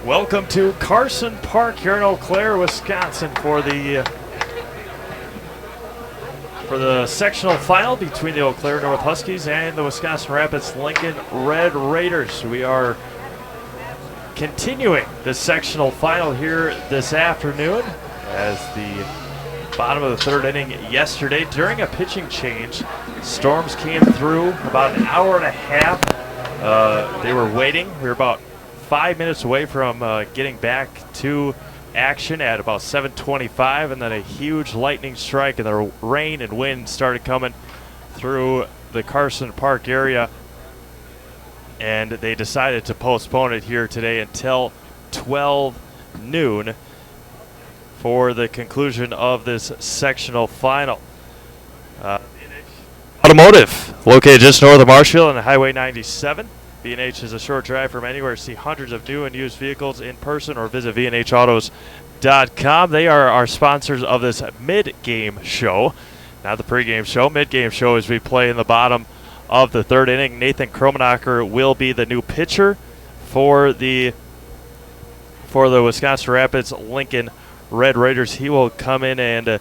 Welcome to Carson Park here in Eau Claire, Wisconsin for the sectional final between the Eau Claire North Huskies and the Wisconsin Rapids Lincoln Red Raiders. We are continuing the sectional final here this afternoon as the bottom of the third inning yesterday during a pitching change. Storms came through about an hour and a half. They were waiting. We were about 5 minutes away from getting back to action at about 7:25, and then a huge lightning strike and the rain and wind started coming through the Carson Park area, and they decided to postpone it here today until 12 noon for the conclusion of this sectional final. Automotive, located just north of Marshfield on Highway 97. V&H is a short drive from anywhere. See hundreds of new and used vehicles in person or visit vnhautos.com. They are our sponsors of this mid-game show, not the pregame show. Mid-game show as we play in the bottom of the third inning. Nathan Kromenacher will be the new pitcher for the Wisconsin Rapids Lincoln Red Raiders. He will come in and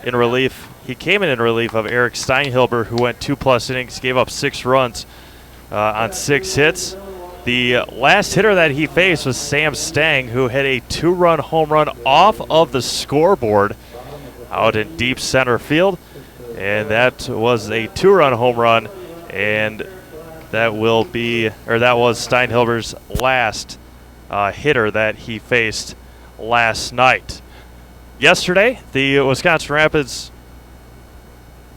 in relief. He came in relief of Eric Steinhilber, who went 2+ innings, gave up 6 runs on 6 hits. The last hitter that he faced was Sam Stang, who hit a 2-run home run off of the scoreboard out in deep center field, and that was a 2-run home run, and that was Steinhilber's last hitter that he faced last night. Yesterday, the Wisconsin Rapids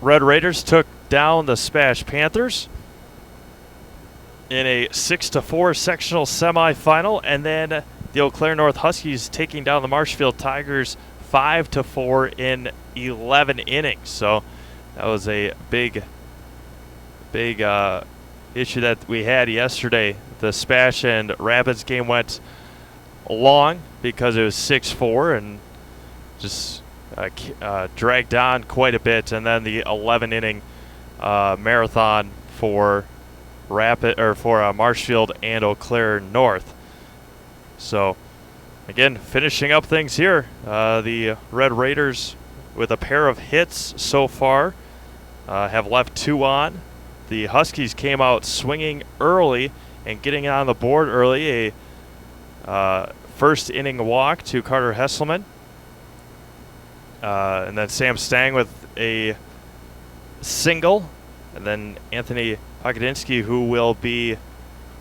Red Raiders took down the Spash Panthers in a 6-4 sectional semifinal, and then the Eau Claire North Huskies taking down the Marshfield Tigers 5-4 in 11 innings. So that was a big issue that we had yesterday. The Spash and Rapids game went long because it was 6-4 and just dragged on quite a bit, and then the 11-inning marathon for Marshfield and Eau Claire North. So, again, finishing up things here, the Red Raiders with a pair of hits so far have left 2 on. The Huskies came out swinging early and getting on the board early. A first inning walk to Carter Hesselman. And then Sam Stang with a single. And then Anthony Pogodinsky, who will be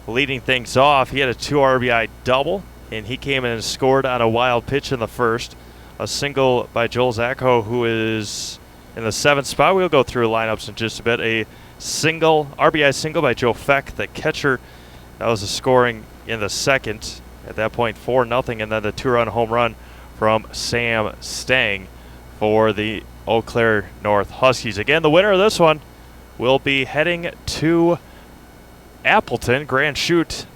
leading things off. He had a 2 RBI double, and he came in and scored on a wild pitch in the first. A single by Joel Zacco, who is in the 7th spot. We'll go through lineups in just a bit. A RBI single by Joe Feck, the catcher. That was a scoring in the second. At that point, 4-0, and then the 2-run home run from Sam Stang for the Eau Claire North Huskies. Again, the winner of this one will be heading to Appleton. Grand Chute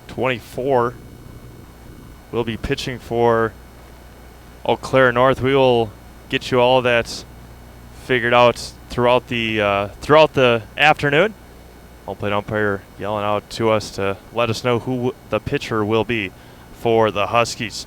24 will be pitching for Eau Claire North. We will get you all of that figured out throughout the afternoon. Home plate umpire yelling out to us to let us know who the pitcher will be for the Huskies.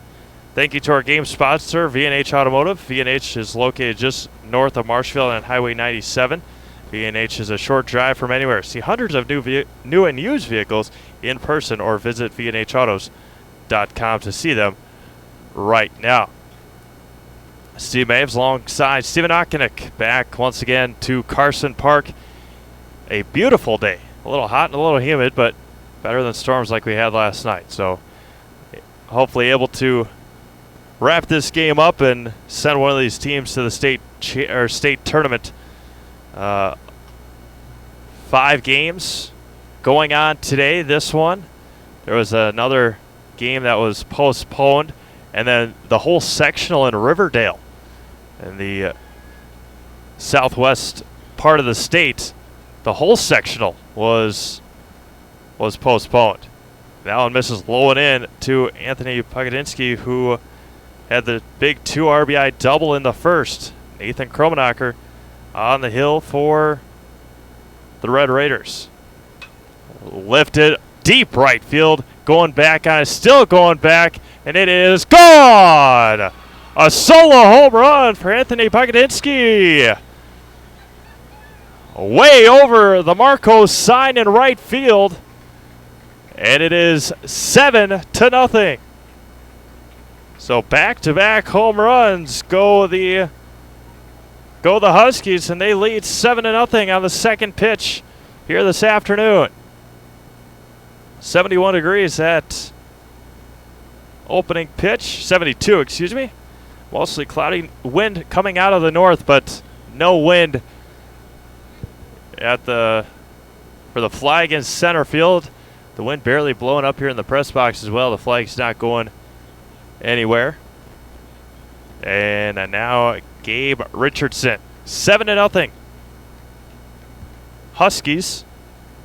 Thank you to our game sponsor, V&H Automotive. V&H is located just north of Marshfield on Highway 97. V&H is a short drive from anywhere. See hundreds of new and used vehicles in person or visit vnhautos.com to see them right now. Steve Maves alongside Steven Ockenick back once again to Carson Park. A beautiful day. A little hot and a little humid, but better than storms like we had last night. So hopefully able to wrap this game up and send one of these teams to the state tournament. 5 games going on today. This one, there was another game that was postponed, and then the whole sectional in Riverdale in the southwest part of the state, the whole sectional was postponed. Allen misses low and in to Anthony Pogodinsky, who had the big 2 RBI double in the first. Nathan Kromenacher on the hill for the Red Raiders. Lifted deep right field. Going back on it, still going back, and it is gone! A solo home run for Anthony Pogodinsky. Way over the Marcos sign in right field. And it is 7-0. So back-to-back home runs go the Huskies, and they lead 7-0 on the second pitch here this afternoon. 71 degrees at opening pitch, 72, excuse me. Mostly cloudy, wind coming out of the north, but no wind for the flag in center field. The wind barely blowing up here in the press box as well. The flag's not going anywhere. And now Gabe Richardson, 7-0. Huskies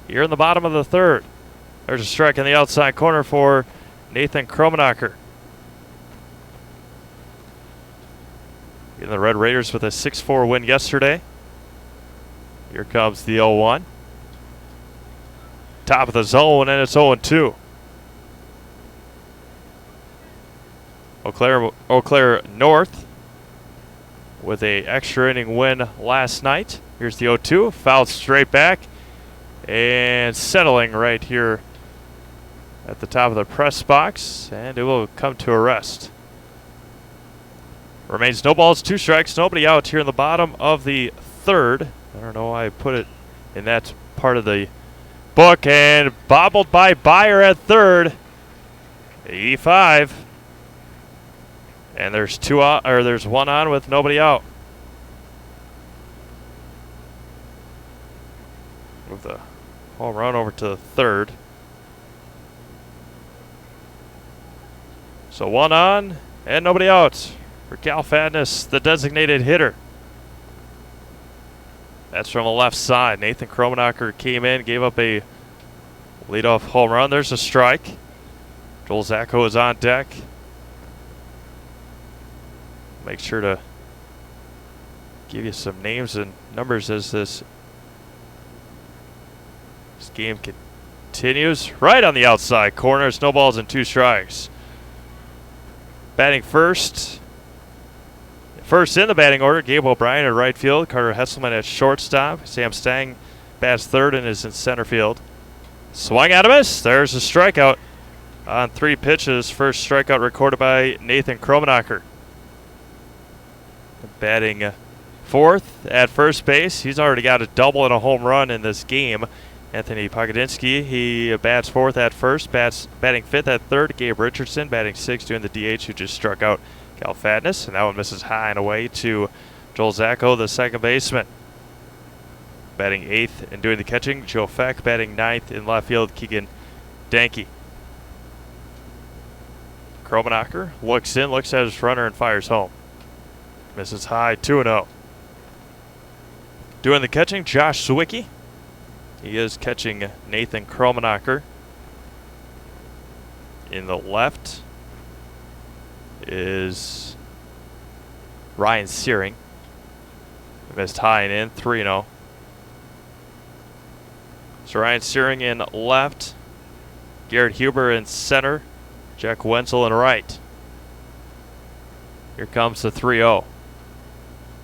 here in the bottom of the third. There's a strike in the outside corner for Nathan Kromenacher. And the Red Raiders with a 6-4 win yesterday. Here comes the 0-1. Top of the zone, and it's 0-2. Eau Claire North with a extra inning win last night. Here's the 0-2, fouled straight back, and settling right here at the top of the press box, and it will come to a rest. Remains no balls, 2 strikes, nobody out here in the bottom of the third. I don't know why I put it in that part of the book, and bobbled by Byer at third. 85. And there's there's one on with nobody out. Move the home run over to the third. So one on and nobody out for Cal Fadness, the designated hitter. That's from the left side. Nathan Kromenacher came in, gave up a leadoff home run. There's a strike. Joel Zacco is on deck. Make sure to give you some names and numbers as this game continues. Right on the outside corner. It's no balls and 2 strikes. Batting first. First in the batting order, Gabe O'Brien at right field, Carter Hesselman at shortstop, Sam Stang bats third and is in center field. Swung at a miss. There's a strikeout on 3 pitches. First strikeout recorded by Nathan Kromenacher. Batting fourth at first base. He's already got a double and a home run in this game. Anthony Pogodinsky, he bats fourth at first, batting fifth at third. Gabe Richardson batting sixth, doing the DH, who just struck out Cal Fadness, and that one misses high and away to Joel Zacco, the second baseman. Batting eighth and doing the catching, Joe Feck. Batting ninth in left field, Keegan Danke. Kromenacher looks in, looks at his runner, and fires home. Misses high, 2-0. Doing the catching, Josh Sawicki. He is catching Nathan Kromenacher. In the left is Ryan Searing. Missed high and in, 3-0. So Ryan Searing in left. Garrett Huber in center. Jack Wenzel in right. Here comes the 3-0.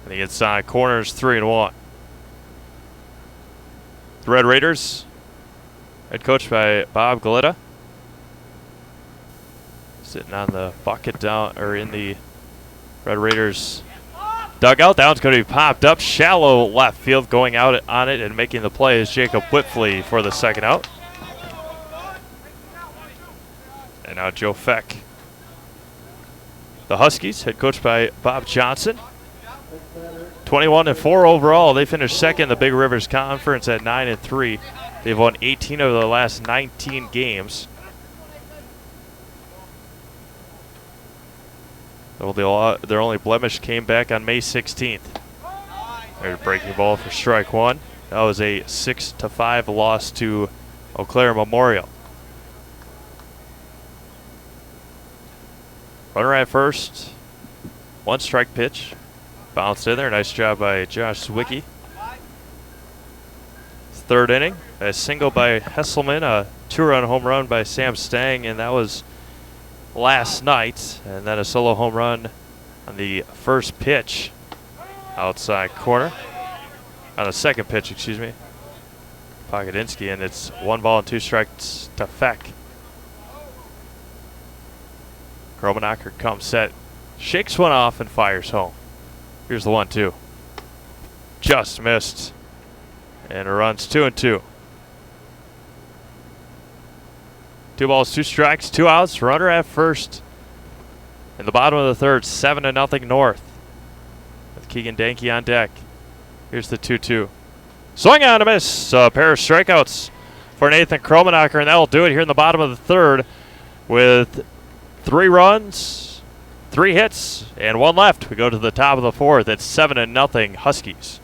And the inside corner is 3-1. The Red Raiders, head coached by Bob Galita. Sitting on the bucket down, or in the Red Raiders dugout. That one's going to be popped up. Shallow left field, going out on it and making the play is Jacob Whitfley for the second out. And now Joe Feck. The Huskies, head coached by Bob Johnson. 21-4 overall. They finished second in the Big Rivers Conference at 9-3. They've won 18 of the last 19 games. Their only blemish came back on May 16th. There's a breaking ball for strike one. That was a 6-5 loss to Eau Claire Memorial. Runner at first. 1 strike pitch. Bounced in there. Nice job by Josh Sawicki. third inning. A single by Hesselman, a 2-run home run by Sam Stang, and that was last night. And then a solo home run on the first pitch, outside corner. On the second pitch, excuse me. Pogodinsky, and it's 1 ball and 2 strikes to Feck. Kromenacher comes set, shakes one off and fires home. Here's the 1-2. Just missed. And it runs 2-2. 2 balls, 2 strikes, 2 outs, runner at first. In the bottom of the third, 7-0 North. With Keegan Danke on deck. Here's the 2-2. Swing on a miss. A pair of strikeouts for Nathan Kromenacher, and that will do it here in the bottom of the third with 3 runs, 3 hits, and 1 left. We go to the top of the fourth. It's 7-0 Huskies.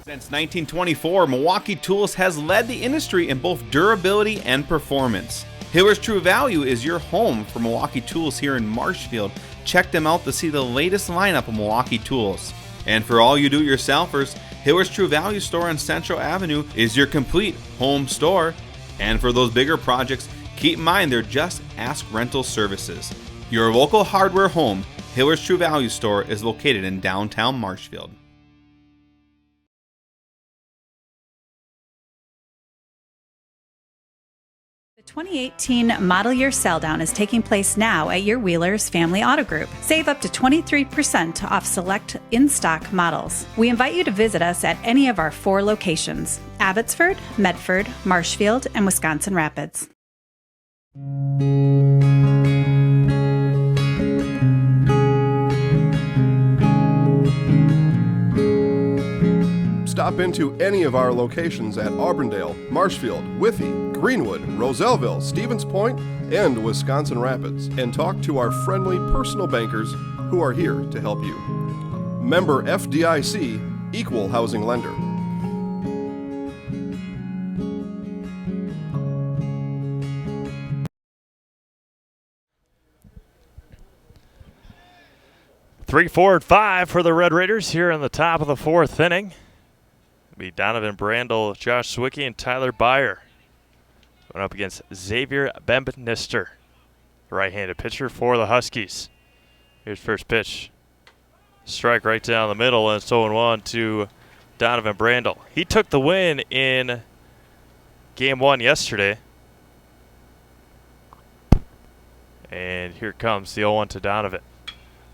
Since 1924, Milwaukee Tools has led the industry in both durability and performance. Hiller's True Value is your home for Milwaukee Tools here in Marshfield. Check them out to see the latest lineup of Milwaukee Tools. And for all you do-it-yourselfers, Hiller's True Value store on Central Avenue is your complete home store. And for those bigger projects, keep in mind they're just Ask Rental Services. Your local hardware home, Hiller's True Value store, is located in downtown Marshfield. The 2018 model year sell down is taking place now at your Wheeler's Family Auto Group. Save up to 23% off select in-stock models. We invite you to visit us at any of our 4 locations: Abbotsford, Medford, Marshfield, and Wisconsin Rapids. Stop into any of our locations at Auburndale, Marshfield, Withee, Greenwood, Roselleville, Stevens Point, and Wisconsin Rapids, and talk to our friendly personal bankers who are here to help you. Member FDIC, Equal Housing Lender. Three, 4, and 5 for the Red Raiders here in the top of the fourth inning. It'll be Donovan Brandel, Josh Zwicky, and Tyler Byer going up against Xavier Bembnister, the right-handed pitcher for the Huskies. Here's first pitch. Strike right down the middle, and it's 0-1 to Donovan Brandel. He took the win in Game 1 yesterday. And here comes the 0-1 to Donovan.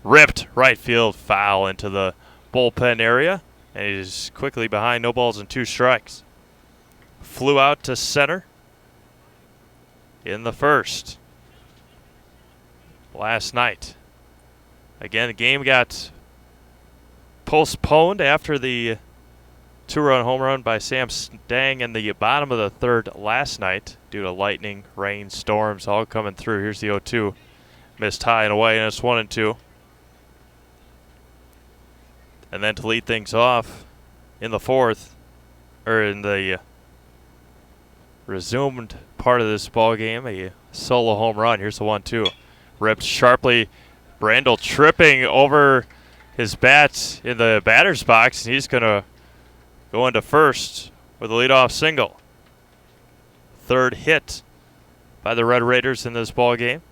Ripped right field foul into the bullpen area, and he's quickly behind, no balls and 2 strikes. Flew out to center in the first last night. Again, the game got postponed after the 2-run home run by Sam Stang in the bottom of the third last night due to lightning, rain, storms all coming through. Here's the 0-2. Missed high and away, and it's 1-2. And then to lead things off in the fourth, or in the resumed part of this ball game, a solo home run. Here's the 1-2. Ripped sharply. Brandel tripping over his bat in the batter's box, and he's going to go into first with a leadoff single. Third hit by the Red Raiders in this ball game.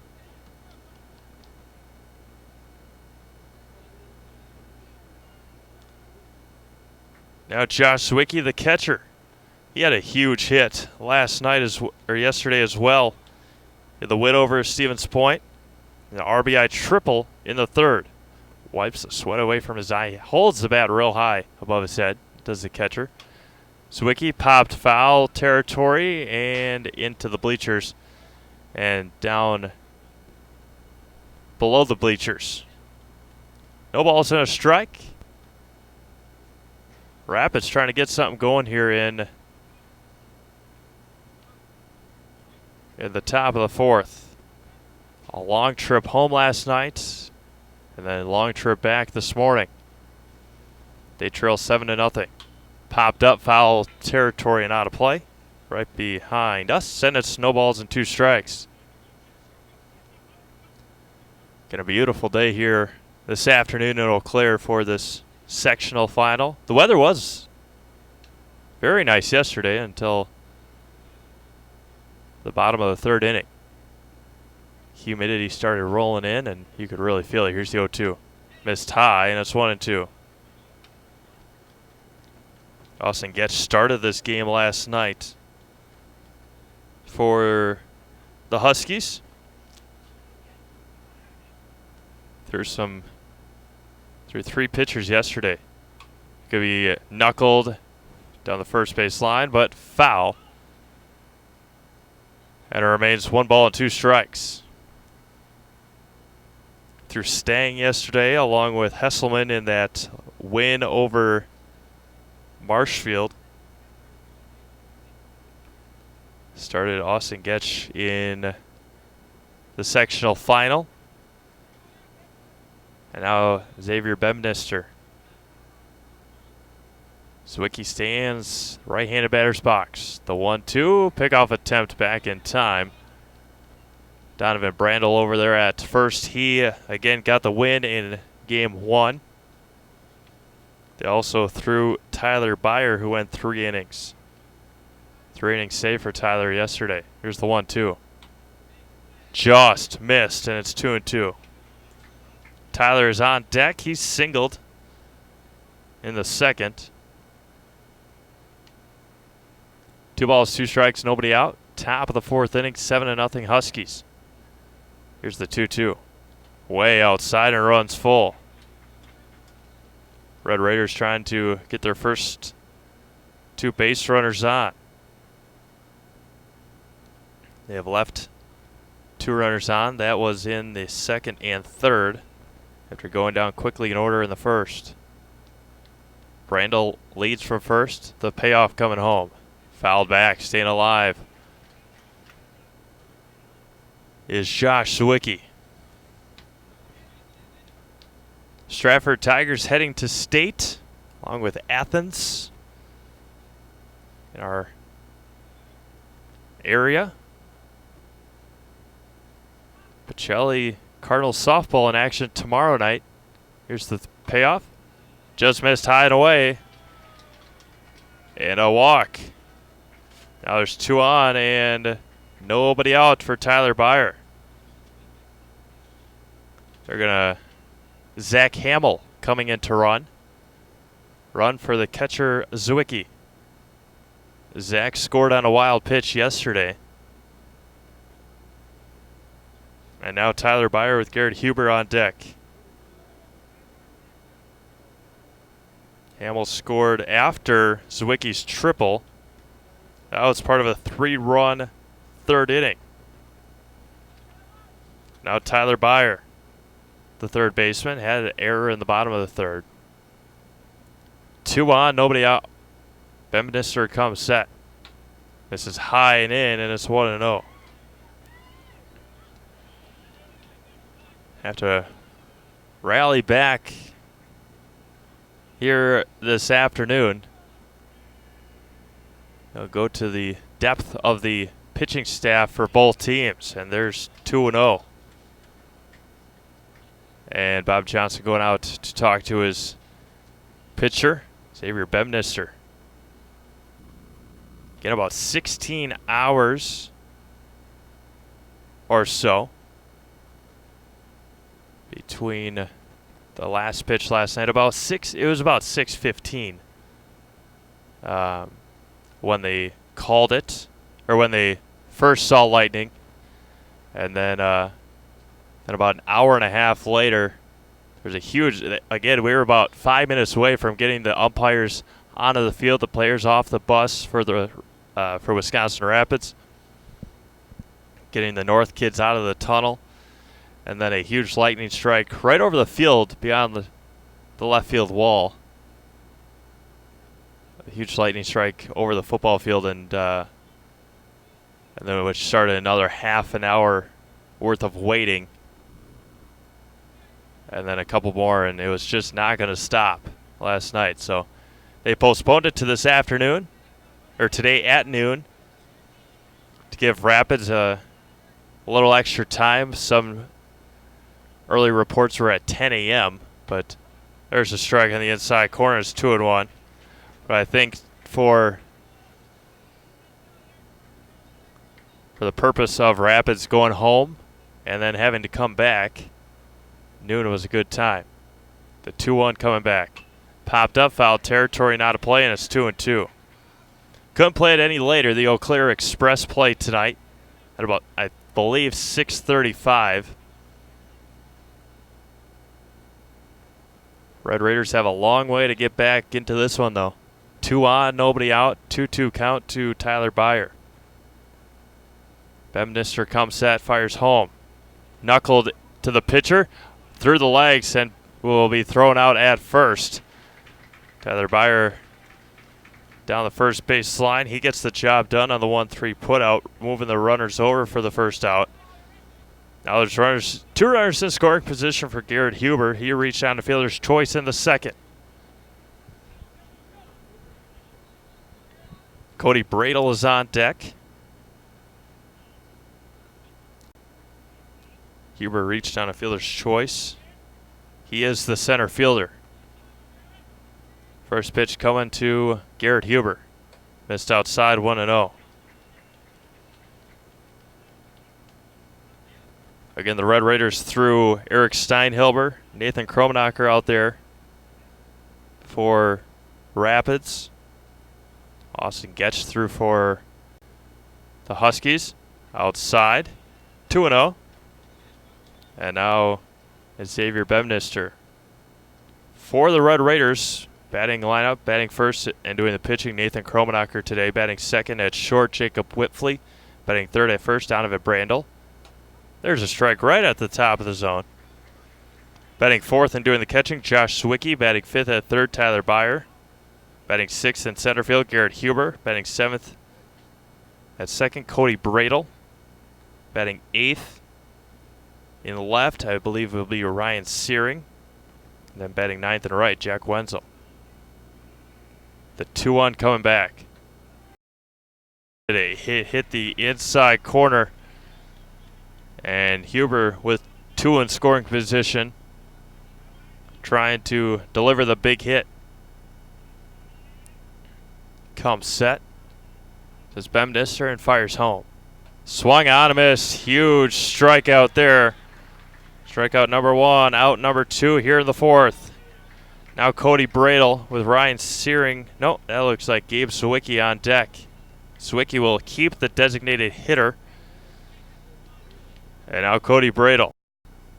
Now Josh Zwicky, the catcher. He had a huge hit last night or yesterday as well. In the win over Stevens Point. An RBI triple in the third. Wipes the sweat away from his eye. Holds the bat real high above his head, does the catcher. Zwicky popped foul territory and into the bleachers and down below the bleachers. No balls and a strike. Rapids trying to get something going here in the top of the fourth. A long trip home last night and then a long trip back this morning. They trail 7-0. Popped up foul territory and out of play right behind us, and it's no balls and 2 strikes. Gonna be a beautiful day here this afternoon in Eau Claire for this sectional final. The weather was very nice yesterday until the bottom of the third inning. Humidity started rolling in, and you could really feel it. Here's the 0-2. Missed high, and it's 1-2. Austin Getch started this game last night for the Huskies. Threw three pitchers yesterday. Could be knuckled down the first base line, but foul. And it remains 1 ball and 2 strikes. Through Stang yesterday, along with Hesselman in that win over Marshfield. Started Austin Getch in the sectional final. And now Xavier Bemnister. Zwicky stands right-handed batter's box. The 1-2 pickoff attempt back in time. Donovan Brandel over there at first. He again got the win in game 1. They also threw Tyler Byer, who went 3 innings. 3 innings save for Tyler yesterday. Here's the 1-2. Just missed, and it's 2-2. Tyler is on deck. He's singled in the second. 2 balls, 2 strikes, nobody out. Top of the 4th inning, 7-0 Huskies. Here's the 2-2. Way outside and runs full. Red Raiders trying to get their first 2 base runners on. They have left 2 runners on. That was in the second and third after going down quickly in order in the first. Brandel leads from first. The payoff coming home. Fouled back, staying alive is Josh Zwicky. Stratford Tigers heading to state along with Athens in our area. Pacelli Cardinals softball in action tomorrow night. Here's the payoff. Just missed high and away. And a walk. Now there's 2 on and nobody out for Tyler Byer. They're going to Zach Hamill coming in to run. Run for the catcher Zwicky. Zach scored on a wild pitch yesterday. And now Tyler Byer with Garrett Huber on deck. Hamill scored after Zwicky's triple. That was part of a 3-run third inning. Now Tyler Byer, the third baseman, had an error in the bottom of the third. 2 on, nobody out. Bemnister comes set. This is high and in, and it's 1-0. Have to rally back here this afternoon. They'll go to the depth of the pitching staff for both teams, and there's 2-0. And Bob Johnson going out to talk to his pitcher, Xavier Bemnister. Get about 16 hours or so between the last pitch last night. It was about 6:15 when they called it, or when they first saw lightning, and then about an hour and a half later, there's a huge. Again, we were about 5 minutes away from getting the umpires onto the field, the players off the bus for Wisconsin Rapids, getting the North kids out of the tunnel, and then a huge lightning strike right over the field beyond the left field wall. A huge lightning strike over the football field, and then which started another half an hour worth of waiting, and then a couple more, and it was just not going to stop last night. So they postponed it to this afternoon, or today at noon, to give Rapids a little extra time. Some early reports were at 10 a.m., but there's a strike on the inside corner. It's 2-1. But I think for for the purpose of Rapids going home and then having to come back, noon was a good time. The 2-1 coming back. Popped up, foul territory, not a play, and it's 2-2. Couldn't play it any later. The Eau Claire Express play tonight at about, I believe, 6:35. Red Raiders have a long way to get back into this one, though. 2 on, nobody out. 2-2 count to Tyler Byer. Bedminster comes set, fires home. Knuckled to the pitcher, through the legs, and will be thrown out at first. Tyler Byer down the first base line. He gets the job done on the 1-3 putout, moving the runners over for the first out. Now there's 2 runners in scoring position for Garrett Huber. He reached down to fielder's choice in the second. Cody Bradle is on deck. Huber reached down a fielder's choice. He is the center fielder. First pitch coming to Garrett Huber. Missed outside, 1-0. Again, the Red Raiders threw Eric Steinhilber, Nathan Kromenacher out there for Rapids. Austin Getch threw for the Huskies. Outside, 2-0. And now it's Xavier Bedminster. For the Red Raiders, batting lineup, batting first and doing the pitching, Nathan Kromenacher today. Batting second at short, Jacob Whitfley. Batting third at first, Donovan Brandel. There's a strike right at the top of the zone. Batting fourth and doing the catching, Josh Zwicky. Batting fifth at third, Tyler Byer. Batting sixth in center field, Garrett Huber. Batting seventh at second, Cody Bradle. Batting eighth in left, I believe it will be Ryan Searing. And then batting ninth and right, Jack Wenzel. The 2-1 coming back. Today hit the inside corner. And Huber with 2 in scoring position, trying to deliver the big hit. Comes set. Says Bedminster and fires home. Swung on a miss. Huge strikeout there. Strikeout number 1, out number 2 here in the fourth. Now Cody Bradle with Ryan Searing. No, that looks like Gabe Zwicky on deck. Zwicky will keep the designated hitter. And now Cody Bradle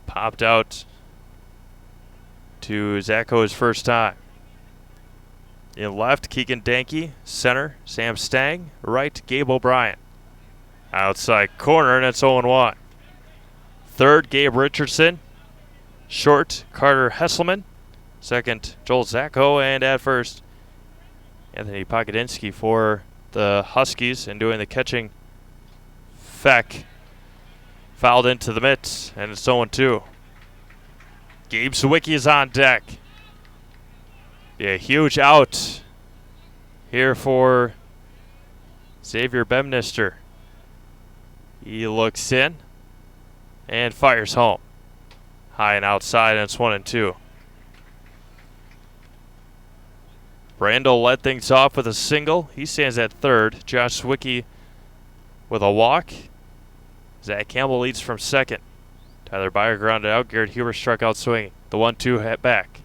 popped out to Zacho his first time. In left, Keegan Danke. Center, Sam Stang. Right, Gabe O'Brien. Outside corner, and it's 0-1. Third, Gabe Richardson. Short, Carter Hesselman. Second, Joel Zacho. And at first, Anthony Pokodinsky for the Huskies. And doing the catching, Feck. Fouled into the mitts, and it's 0-2. Gabe Zwicky is on deck. Yeah, huge out here for Xavier Bedminster. He looks in and fires home. High and outside, and it's 1-2. Brandel led things off with a single. He stands at third. Josh Zwicky with a walk. Zach Campbell leads from second. Tyler Byer grounded out. Garrett Huber struck out swinging. The 1-2 hit back.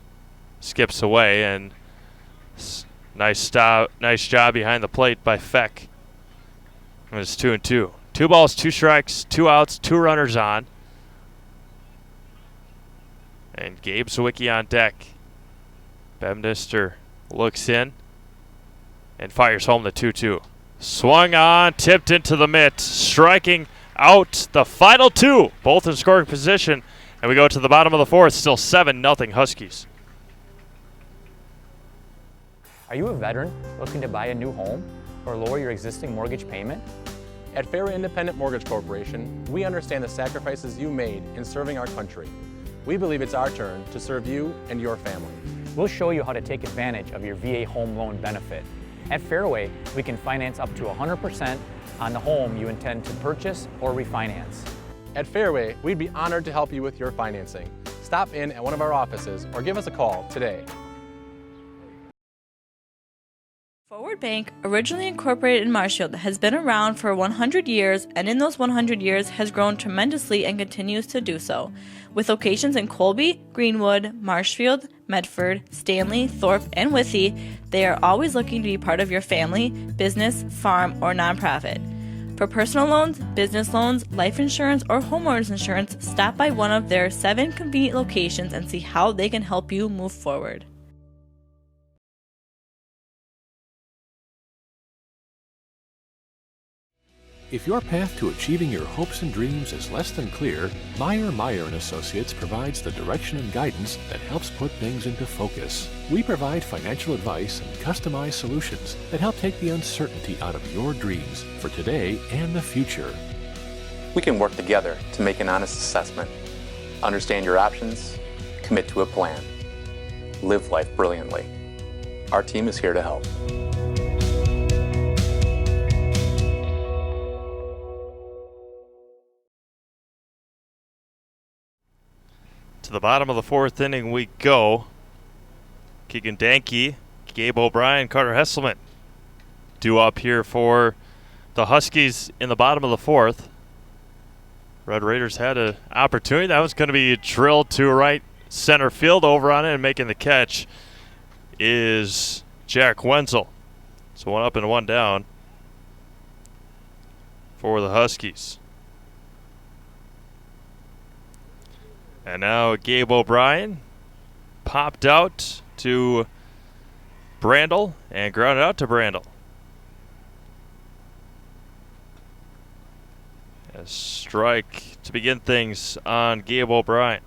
Skips away, and nice job behind the plate by Feck. And it's 2-2. 2 balls, 2 strikes, 2 outs, 2 runners on. And Gabe Zwicky on deck. Bedminster looks in and fires home the 2-2. Swung on, tipped into the mitt, striking out the final 2, both in scoring position. And we go to the bottom of the fourth, still 7-0 Huskies. Are you a veteran looking to buy a new home or lower your existing mortgage payment? At Fairway Independent Mortgage Corporation, we understand the sacrifices you made in serving our country. We believe it's our turn to serve you and your family. We'll show you how to take advantage of your VA home loan benefit. At Fairway, we can finance up to 100% on the home you intend to purchase or refinance. At Fairway, we'd be honored to help you with your financing. Stop in at one of our offices or give us a call today. Forward Marshfield Bank, originally incorporated in Marshfield, has been around for 100 years, and in those 100 years has grown tremendously and continues to do so. With locations in Colby, Greenwood, Marshfield, Medford, Stanley, Thorpe, and Withee, they are always looking to be part of your family, business, farm, or nonprofit. For personal loans, business loans, life insurance, or homeowners insurance, stop by one of their 7 convenient locations and see how they can help you move forward. If your path to achieving your hopes and dreams is less than clear, Meyer & Associates provides the direction and guidance that helps put things into focus. We provide financial advice and customized solutions that help take the uncertainty out of your dreams for today and the future. We can work together to make an honest assessment, understand your options, commit to a plan, live life brilliantly. Our team is here to help. To the bottom of the 4th inning we go. Keegan Danke, Gabe O'Brien, Carter Hesselman due up here for the Huskies in the bottom of the 4th. Red Raiders had an opportunity. That was going to be drilled to right center field. Over on it and making the catch is Jack Wenzel. So 1 up and 1 down for the Huskies. And now Gabe O'Brien popped out to Brandel and grounded out to Brandel. A strike to begin things on Gabe O'Brien.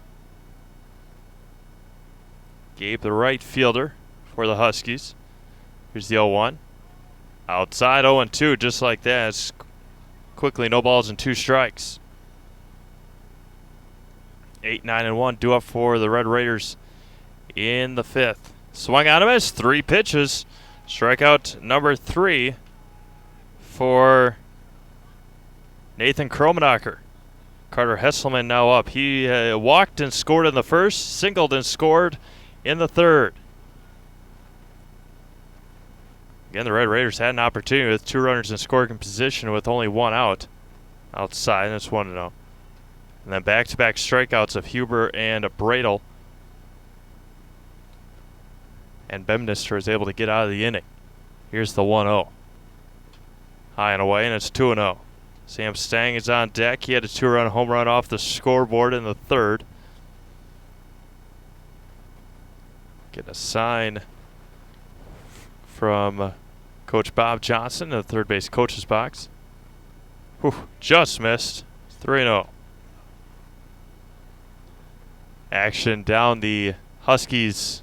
Gabe, the right fielder for the Huskies. Here's the 0-1. Outside 0-2, just like that. It's quickly no balls and 2 strikes. 8, 9, and 1 due up for the Red Raiders in the 5th. Swung on him as 3 pitches. Strikeout number 3 for Nathan Kromenacher. Carter Hesselman now up. He walked and scored in the 1st, singled and scored in the 3rd. Again, the Red Raiders had an opportunity with 2 runners in scoring position with only 1 out. Outside, and it's 1-0. And then back-to-back strikeouts of Huber and Bradel. And Bemnister is able to get out of the inning. Here's the 1-0. High and away, and it's 2-0. Sam Stang is on deck. He had a 2-run home run off the scoreboard in the 3rd. Get a sign from Coach Bob Johnson in the third base coach's box. Whew, just missed. 3-0. Action down the Huskies'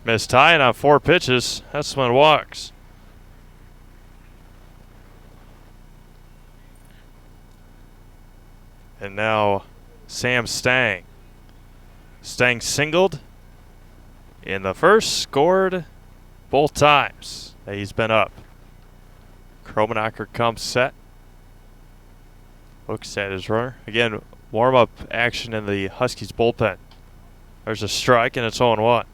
missed tying on 4 pitches. Hesselman walks. And now Sam Stang. Stang singled in the 1st, scored both times that he's been up. Kromenacher comes set. Looks at his runner. Again, warm-up action in the Huskies bullpen. There's a strike, and it's 0-1.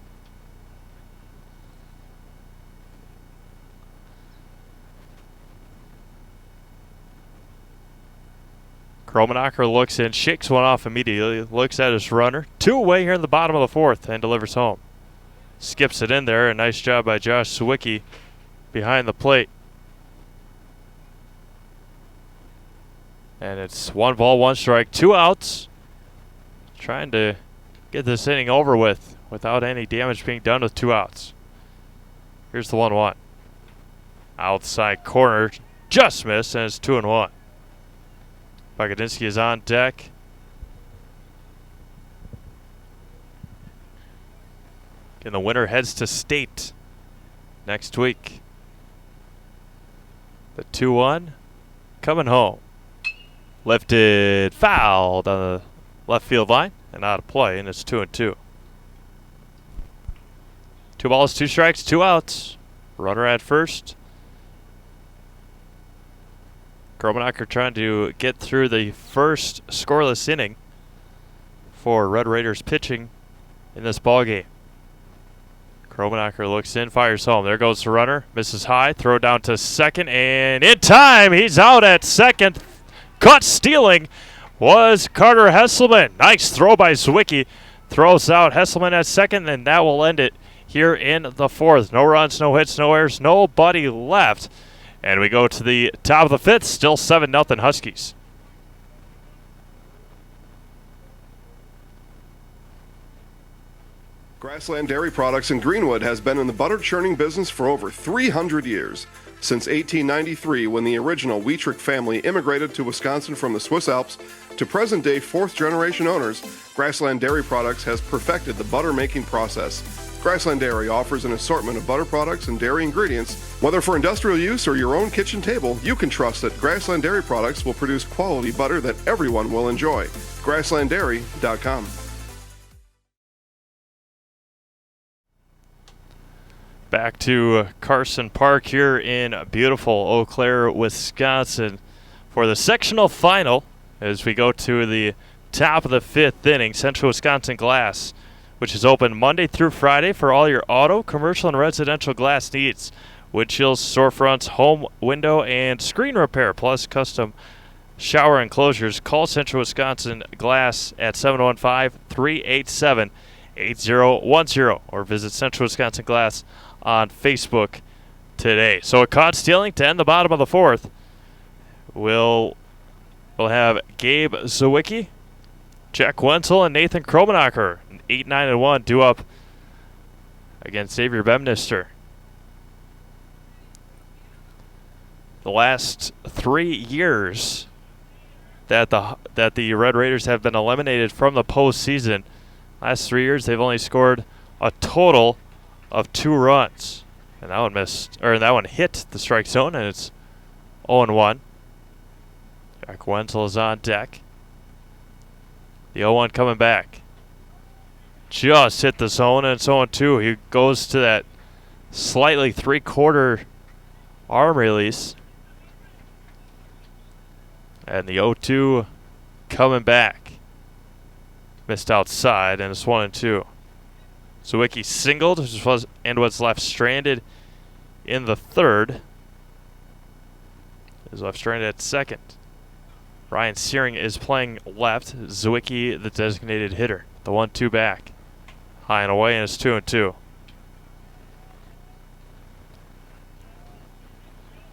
Kromenacher looks in, shakes one off immediately, looks at his runner. 2 away here in the bottom of the 4th, and delivers home. Skips it in there. A nice job by Josh Sawicki behind the plate. And it's 1 ball, 1 strike, 2 outs. Trying to get this inning over with without any damage being done with 2 outs. Here's the 1-1. Outside corner, just missed, and it's 2-1. Bogadinsky is on deck. And the winner heads to state next week. The 2-1 coming home. Lifted foul down the left field line and out of play, and it's 2-2. 2 balls, 2 strikes, 2 outs. Runner at first. Kromenacher trying to get through the first scoreless inning for Red Raiders pitching in this ballgame. Kromenacher looks in, fires home. There goes the runner. Misses high. Throw down to second. And in time, he's out at second. Caught stealing was Carter Hesselman. Nice throw by Zwicky. Throws out Hesselman at second, and that will end it here in the fourth. No runs, no hits, no errors, nobody left. And we go to the top of the fifth. Still 7-0 Huskies. Grassland Dairy Products in Greenwood has been in the butter churning business for over 300 years. Since 1893, when the original Wietrich family immigrated to Wisconsin from the Swiss Alps, to present-day fourth-generation owners, Grassland Dairy Products has perfected the butter-making process. Grassland Dairy offers an assortment of butter products and dairy ingredients. Whether for industrial use or your own kitchen table, you can trust that Grassland Dairy Products will produce quality butter that everyone will enjoy. GrasslandDairy.com. Back to Carson Park here in beautiful Eau Claire, Wisconsin for the sectional final as we go to the top of the fifth inning. Central Wisconsin Glass, which is open Monday through Friday for all your auto, commercial, and residential glass needs. Windshields, storefronts, home window, and screen repair, plus custom shower enclosures. Call Central Wisconsin Glass at 715-387-8010 or visit Central Wisconsin Glass on Facebook today. So a caught stealing to end the bottom of the fourth. We'll have Gabe Zwicky, Jack Wenzel, and Nathan Kromenacher, 8-9-1, due up against Xavier Bemnister. The last 3 years that the Red Raiders have been eliminated from the postseason, last 3 years they've only scored a total of 2 runs, and that one hit the strike zone, and it's 0-1. Jack Wenzel is on deck. The 0-1 coming back. Just hit the zone, and it's 0-2. He goes to that slightly 3/4 arm release. And the 0-2 coming back. Missed outside, and it's 1-2. Zwicky singled and was left stranded in the third. Is left stranded at second. Ryan Searing is playing left. Zwicky, the designated hitter. The 1-2 back. High and away, and it's 2-2.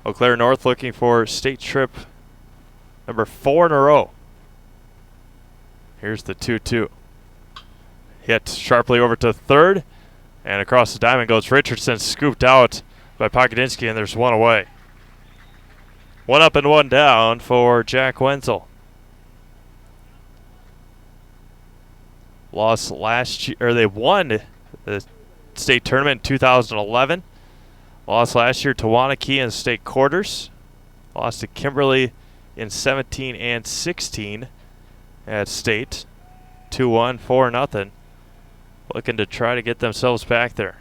Eau Claire North looking for state trip number 4 in a row. Here's the 2-2. Hit sharply over to third, and across the diamond goes Richardson, scooped out by Pokodinsky, and there's one away. 1 up and 1 down for Jack Wenzel. Lost last year, or they won the state tournament in 2011. Lost last year to Wanakee in state quarters. Lost to Kimberly in 17 and 16 at state. 2-1, 4-0. Looking to try to get themselves back there.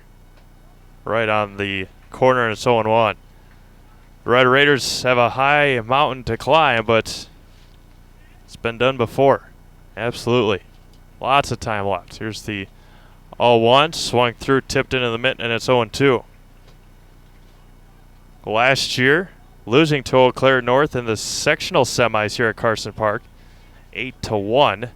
Right on the corner, and it's 0-1. The Red Raiders have a high mountain to climb, but it's been done before. Absolutely. Lots of time left. Here's the 0-1. Swung through, tipped into the mitten, and it's 0-2. Last year, losing to Eau Claire North in the sectional semis here at Carson Park, 8-1.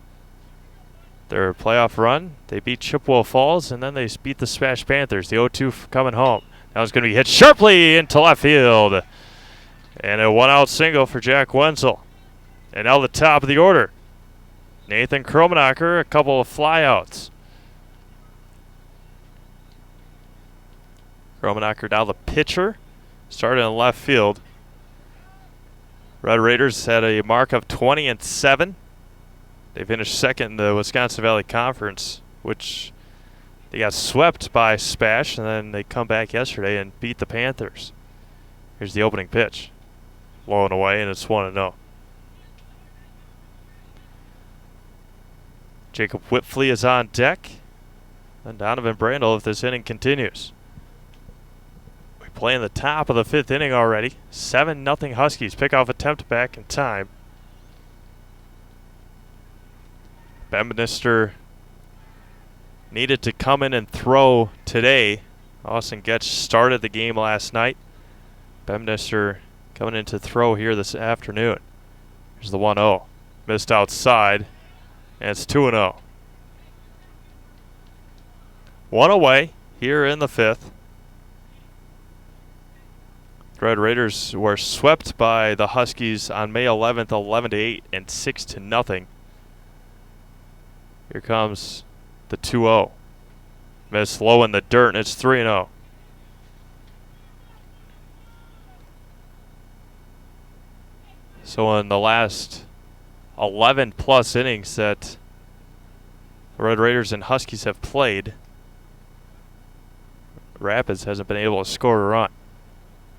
Their playoff run, they beat Chippewa Falls, and then they beat the Smash Panthers. The 0-2 coming home. That one's going to be hit sharply into left field. And a one-out single for Jack Wenzel. And now the top of the order. Nathan Kromenacher, a couple of flyouts. Kromenacher now the pitcher. Started in left field. Red Raiders had a mark of 20-7. They finished second in the Wisconsin Valley Conference, which they got swept by Spash, and then they come back yesterday and beat the Panthers. Here's the opening pitch. Low and away, and it's 1-0. Jacob Whitfley is on deck. And Donovan Brandel if this inning continues. We play in the top of the fifth inning already. 7-0 Huskies. Pickoff attempt back in time. Bemnister needed to come in and throw today Austin Getch started the game last night. Bedminster coming in to throw here this afternoon. Here's the 1-0. Missed outside, and it's 2-0. One away here in the 5th. Red Raiders were swept by the Huskies on May 11th, 11-8 and 6-0. Here comes the 2-0. Missed low in the dirt, and it's 3-0. So in the last 11-plus innings that the Red Raiders and Huskies have played, Rapids hasn't been able to score a run.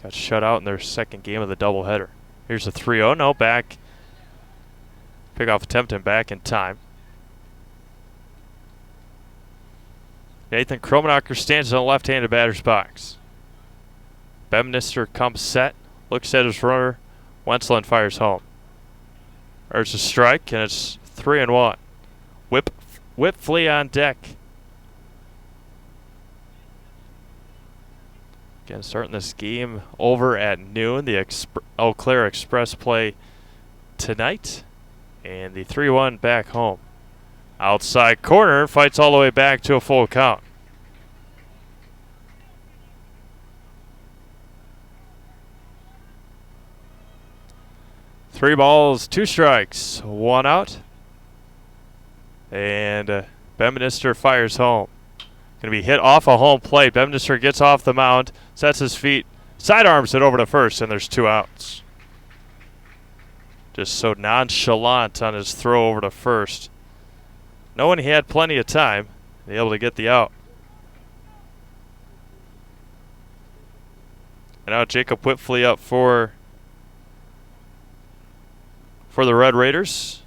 Got shut out in their second game of the doubleheader. Here's a 3-0. No, back. Pickoff attempt and back in time. Nathan Kromenacher stands in the left-handed batter's box. Bedminster comes set, looks at his runner. Wenzel fires home. There's a strike, and it's 3-1. Whitflea on deck. Again, starting this game over at noon. The Eau Claire Express play tonight. And the 3-1 back home. Outside corner, fights all the way back to a full count. Three balls, two strikes, one out. And Bedminster fires home. Going to be hit off a home plate. Bedminster gets off the mound, sets his feet, sidearms it over to first, and there's two outs. Just so nonchalant on his throw over to first. Knowing he had plenty of time, able to get the out. And now Jacob Whitflea up for the Red Raiders.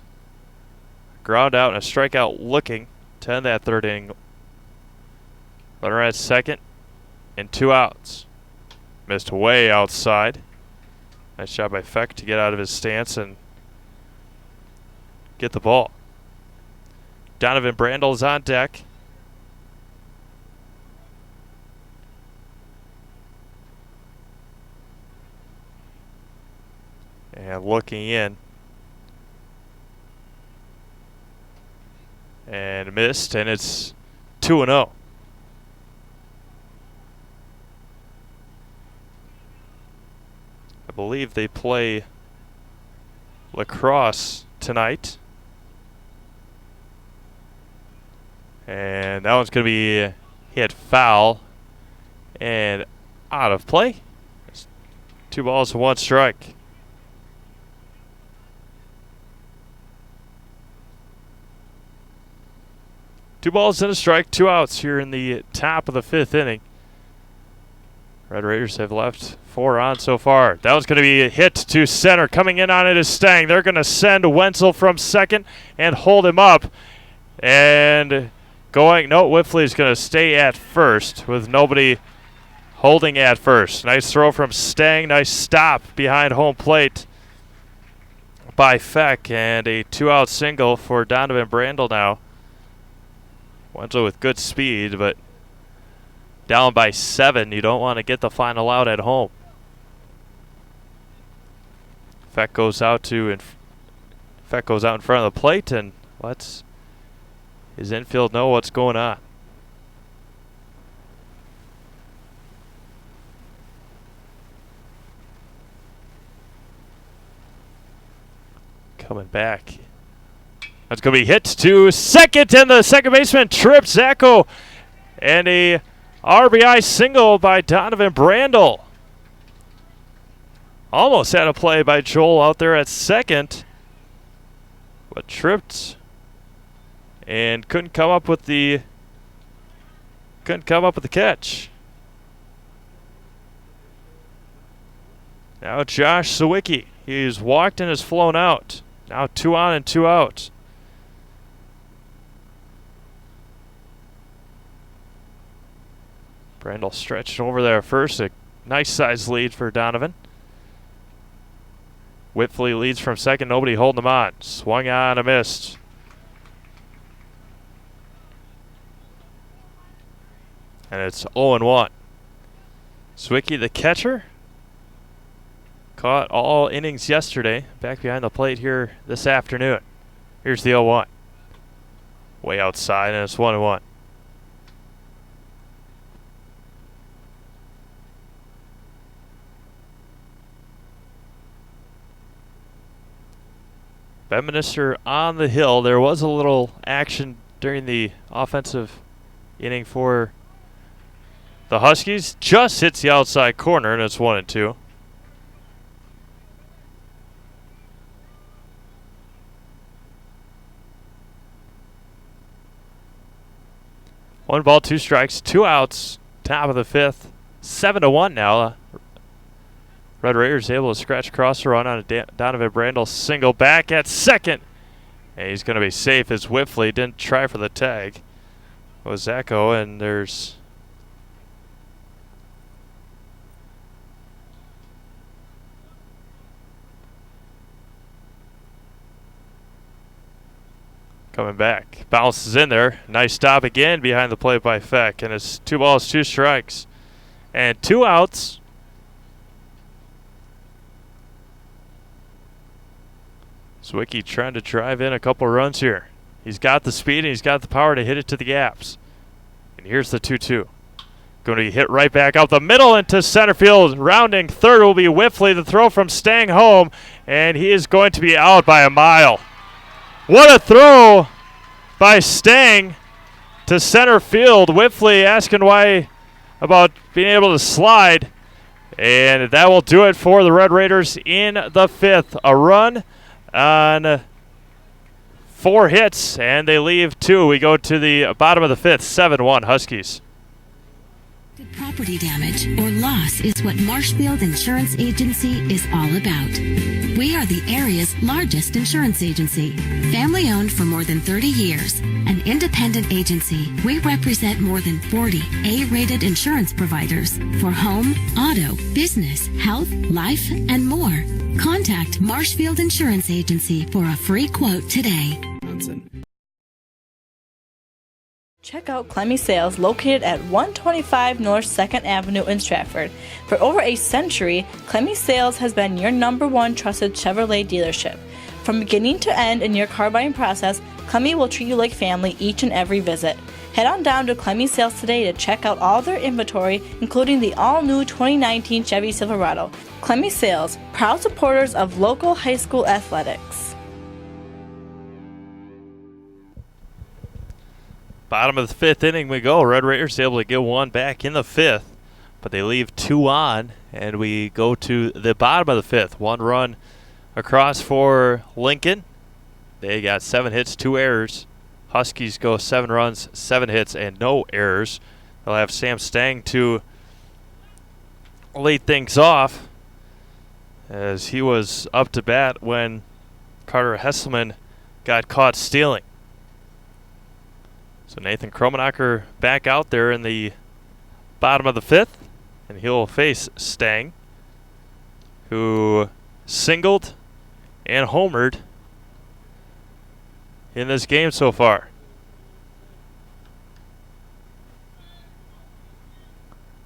Ground out and a strikeout looking to end that third inning. Runner at second and two outs. Missed way outside. Nice job by Feck to get out of his stance and get the ball. Donovan Brandel is on deck. And looking in. And missed, and it's 2-0. I believe they play lacrosse tonight. And that one's going to be hit foul and out of play. It's 2 balls to 1 strike. Two balls and a strike, 2 outs here in the top of the 5th inning. Red Raiders have left 4 on so far. That one's going to be a hit to center. Coming in on it is Stang. They're going to send Wenzel from second and hold him up. And Whitflea is going to stay at first with nobody holding at first. Nice throw from Stang. Nice stop behind home plate by Feck. And a 2-out single for Donovan Brandel now. Wenzel with good speed, but down by 7. You don't want to get the final out at home. Feck goes out in front of the plate and lets his infield know what's going on. Coming back. That's going to be hit to second, and the second baseman trips Zacco. And a RBI single by Donovan Brandel. Almost had a play by Joel out there at second, but tripped and couldn't come up with the catch. Now Josh Sawicki. He's walked and has flown out. Now 2 on and 2 out. Brandel stretched over there first. A nice size lead for Donovan. Whitflea leads from second. Nobody holding him on. Swung on and missed. And it's 0-1. Zwicky, the catcher, caught all innings yesterday. Back behind the plate here this afternoon. Here's the 0-1. Way outside, and it's 1-1. Bedminster on the hill. There was a little action during the offensive inning for the Huskies. Just hits the outside corner, and it's 1-2. One ball, 2 strikes, 2 outs. Top of the 5th. 7-1 now. Red Raiders able to scratch across the run on a Donovan Brandel single back at second. And he's going to be safe as Whiffley didn't try for the tag. It was Zacho, and there's coming back. Bounces in there. Nice stop again behind the plate by Feck. And it's 2 balls, 2 strikes. And 2 outs. Zwicky trying to drive in a couple runs here. He's got the speed and he's got the power to hit it to the gaps. And here's the 2-2. Going to be hit right back out the middle into center field. Rounding third will be Whiffley. The throw from Stang home. And he is going to be out by a mile. What a throw by Stang to center field. Whiffley asking why about being able to slide. And that will do it for the Red Raiders in the 5th. A run on 4 hits, and they leave 2. We go to the bottom of the 5th, 7-1 Huskies. Property damage or loss is what Marshfield Insurance Agency is all about. We are the area's largest insurance agency. Family owned for more than 30 years. An independent agency, we represent more than 40 A-rated insurance providers for home, auto, business, health, life, and more. Contact Marshfield Insurance Agency for a free quote today. Check out Clemmy Sales, located at 125 North 2nd Avenue in Stratford. For over a century, Clemmy Sales has been your #1 trusted Chevrolet dealership. From beginning to end in your car buying process, Clemmy will treat you like family each and every visit. Head on down to Clemmy Sales today to check out all their inventory, including the all-new 2019 Chevy Silverado. Clemmy Sales, proud supporters of local high school athletics. Bottom of the 5th inning we go. Red Raiders able to get 1 back in the 5th, but they leave 2 on, and we go to the bottom of the 5th. 1 run across for Lincoln. They got 7 hits, 2 errors. Huskies go 7 runs, 7 hits, and no errors. They'll have Sam Stang to lead things off, as he was up to bat when Carter Hesselman got caught stealing. So Nathan Kromenacher back out there in the bottom of the 5th, and he'll face Stang, who singled and homered in this game so far.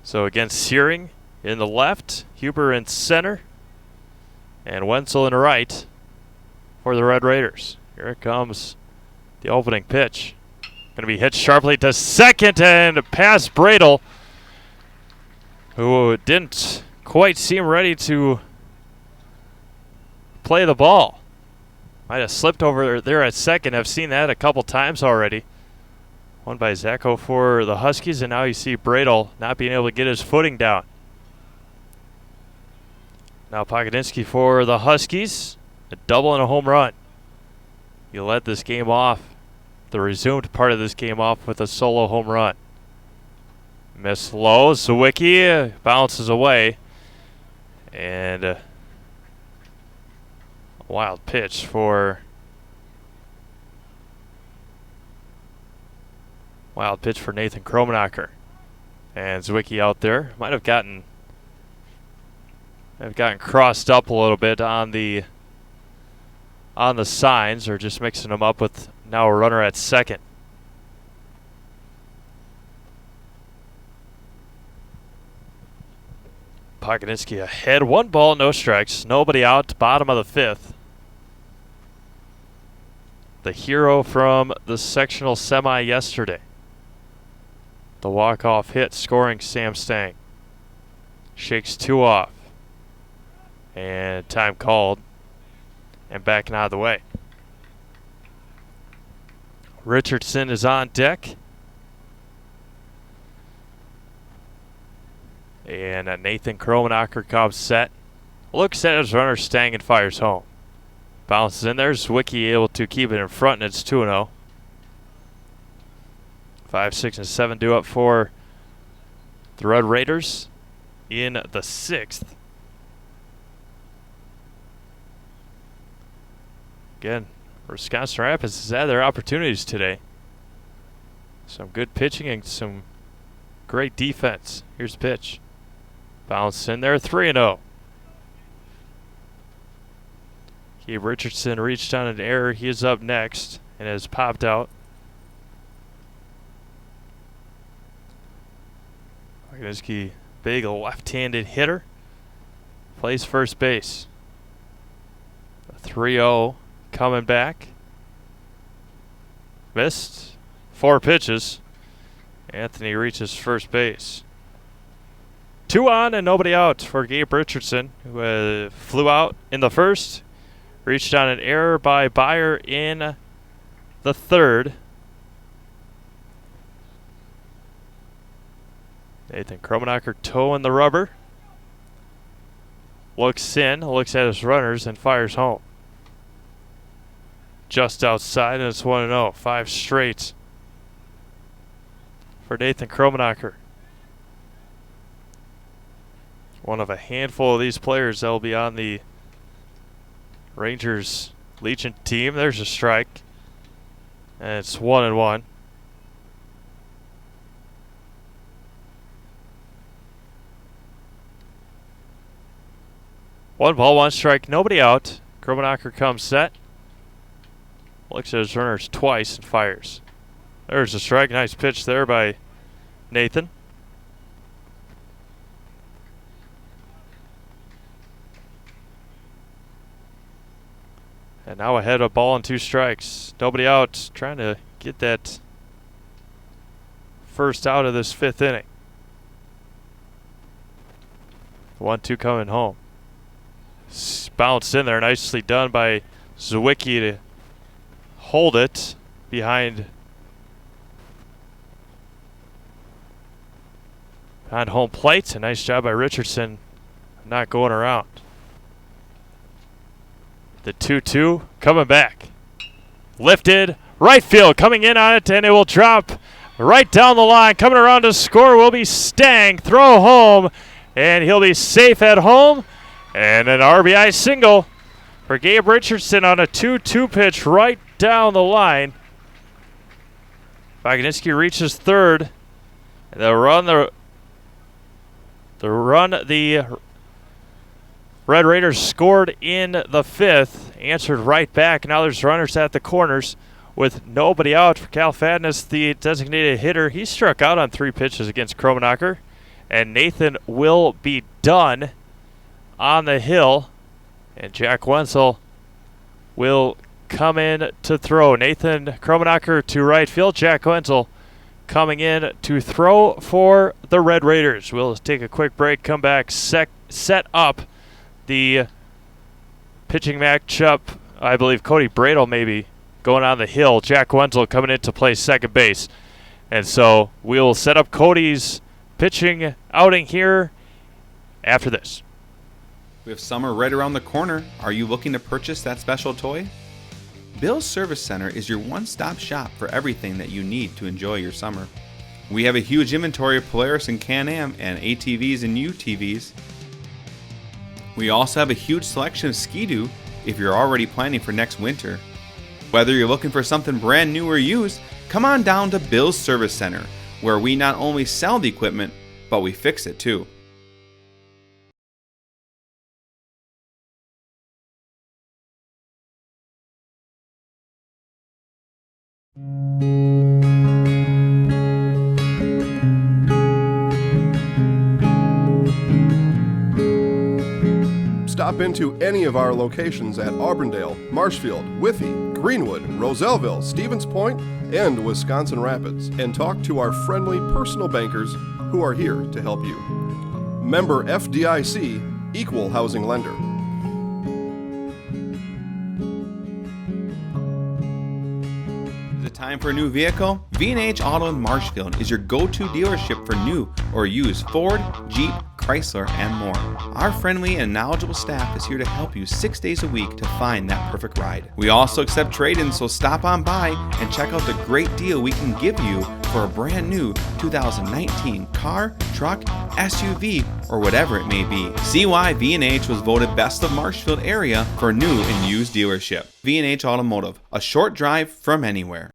So again, Searing in the left, Huber in center, and Wenzel in right for the Red Raiders. Here it comes, the opening pitch. Going to be hit sharply to second and past Bradel, who didn't quite seem ready to play the ball. Might have slipped over there at second. I've seen that a couple times already. One by Zacho for the Huskies, and now you see Bradel not being able to get his footing down. Now Pogodinsky for the Huskies. A double and a home run. You let this game off, the resumed part of this game off, with a solo home run. Miss low. Zwicky bounces away. And a wild pitch for Nathan Kromenacher. And Zwicky out there might have gotten crossed up a little bit on the signs, or just mixing them up with now a runner at second. Pogoniski ahead. 1 ball, no strikes. Nobody out. Bottom of the 5th. The hero from the sectional semi yesterday. The walk-off hit scoring Sam Stang. Shakes 2 off. And time called. And backing out of the way. Richardson is on deck. And Nathan Kromenacher comes set. Looks at his runner, Stang, and fires home. Bounces in there. Zwicky able to keep it in front, and it's 2-0. 5, 6, and 7 due up for the Red Raiders in the 6th. Again, Wisconsin Rapids has had their opportunities today. Some good pitching and some great defense. Here's the pitch. Bounce in there, 3-0. Gabe Richardson reached on an error. He is up next and has popped out. Pogoniski, big left-handed hitter. Plays first base. 3-0 coming back. Missed 4 pitches. Anthony reaches first base. 2 on and nobody out for Gabe Richardson, who flew out in the first. Reached on an error by Byer in the 3rd. Nathan Kromenacher toeing the rubber. Looks in, looks at his runners, and fires home. Just outside, and it's 1-0. 5 straight for Nathan Kromenacher. One of a handful of these players that will be on the Rangers Legion team. There's a strike. And it's 1-1. One ball, 1 strike, nobody out. Kromenacher comes set. Looks at his runners twice and fires. There's a strike. Nice pitch there by Nathan. And now ahead, a ball and 2 strikes. Nobody out, trying to get that first out of this 5th inning. 1-2 coming home. Bounced in there, nicely done by Zwicky to hold it behind home plate. A nice job by Richardson not going around. The 2-2 coming back. Lifted, right field coming in on it, and it will drop right down the line. Coming around to score will be Stang. Throw home, and he'll be safe at home. And an RBI single for Gabe Richardson on a 2-2 pitch right down the line. Pogoniski reaches 3rd. And the Red Raiders scored in the 5th, answered right back. Now there's runners at the corners with nobody out for Cal Fadness, the designated hitter. He struck out on 3 pitches against Kromenacher, and Nathan will be done on the hill, and Jack Wenzel will come in to throw. Nathan Kromenacher to right field. Jack Wenzel coming in to throw for the Red Raiders. We'll take a quick break, come back, set up the pitching matchup. I believe Cody Bradle maybe going on the hill. Jack Wenzel coming in to play second base. And so we'll set up Cody's pitching outing here after this. We have summer right around the corner. Are you looking to purchase that special toy? Bill's Service Center is your one-stop shop for everything that you need to enjoy your summer. We have a huge inventory of Polaris and Can-Am and ATVs and UTVs. We also have a huge selection of Ski-Doo if you're already planning for next winter. Whether you're looking for something brand new or used, come on down to Bill's Service Center, where we not only sell the equipment, but we fix it too. Stop into any of our locations at Auburndale, Marshfield, Withee, Greenwood, Roselleville, Stevens Point, and Wisconsin Rapids, and talk to our friendly personal bankers who are here to help you. Member FDIC, Equal Housing Lender. Is it time for a new vehicle? V&H Auto in Marshfield is your go-to dealership for new or used Ford, Jeep, Chrysler, and more. Our friendly and knowledgeable staff is here to help you 6 days a week to find that perfect ride. We also accept trade-ins, so stop on by and check out the great deal we can give you for a brand new 2019 car, truck, SUV, or whatever it may be. See why V&H was voted Best of Marshfield area for new and used dealership. V&H Automotive, a short drive from anywhere.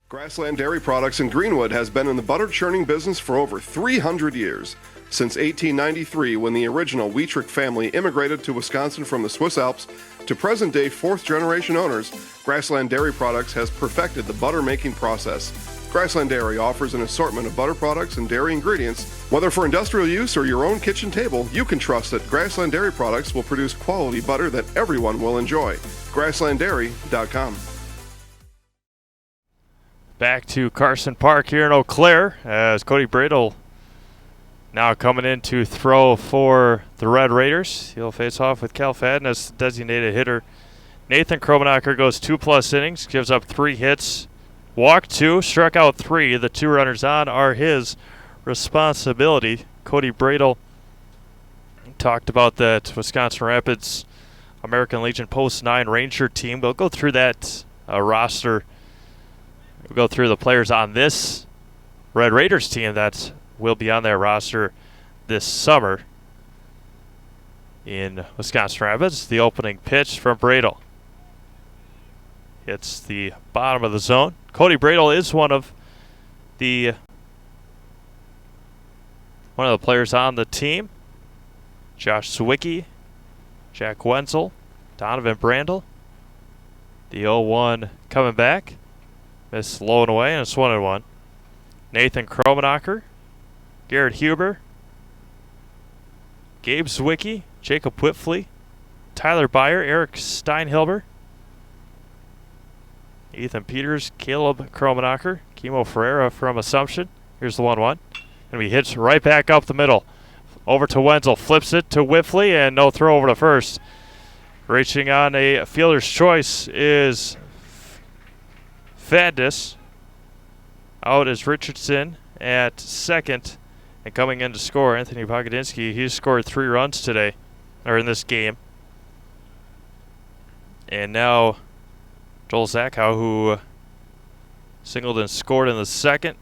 Grassland Dairy Products in Greenwood has been in the butter churning business for over 300 years. Since 1893, when the original Wietrich family immigrated to Wisconsin from the Swiss Alps, to present-day fourth-generation owners, Grassland Dairy Products has perfected the butter-making process. Grassland Dairy offers an assortment of butter products and dairy ingredients. Whether for industrial use or your own kitchen table, you can trust that Grassland Dairy Products will produce quality butter that everyone will enjoy. GrasslandDairy.com. Back to Carson Park here in Eau Claire as Cody Bradle now coming in to throw for the Red Raiders. He'll face off with Cal Fadden as designated hitter. Nathan Kromenacher goes 2+ innings, gives up 3 hits, walked 2, struck out 3. The 2 runners on are his responsibility. Cody Bradle talked about that Wisconsin Rapids American Legion Post 9 Ranger team. We'll go through that roster. We'll go through the players on this Red Raiders team that will be on their roster this summer in Wisconsin Rapids. The opening pitch from Bradle. It's the bottom of the zone. Cody Bradle is one of the players on the team. Josh Sawicki, Jack Wenzel, Donovan Brandel. The 0-1 coming back. Missed low and away, and it's 1-1. Nathan Kromenacher, Garrett Huber, Gabe Zwicky, Jacob Whitfley, Tyler Beyer, Eric Steinhilber, Ethan Peters, Caleb Kromenacher, Kimo Ferreira from Assumption. Here's the 1-1. And he hits right back up the middle. Over to Wenzel, flips it to Whitfley, and no throw over to first. Reaching on a fielder's choice is Fadness. Out is Richardson at second. And coming in to score, Anthony Pogodinsky. He's scored 3 runs today, or in this game. And now Joel Zachow, who singled and scored in the second,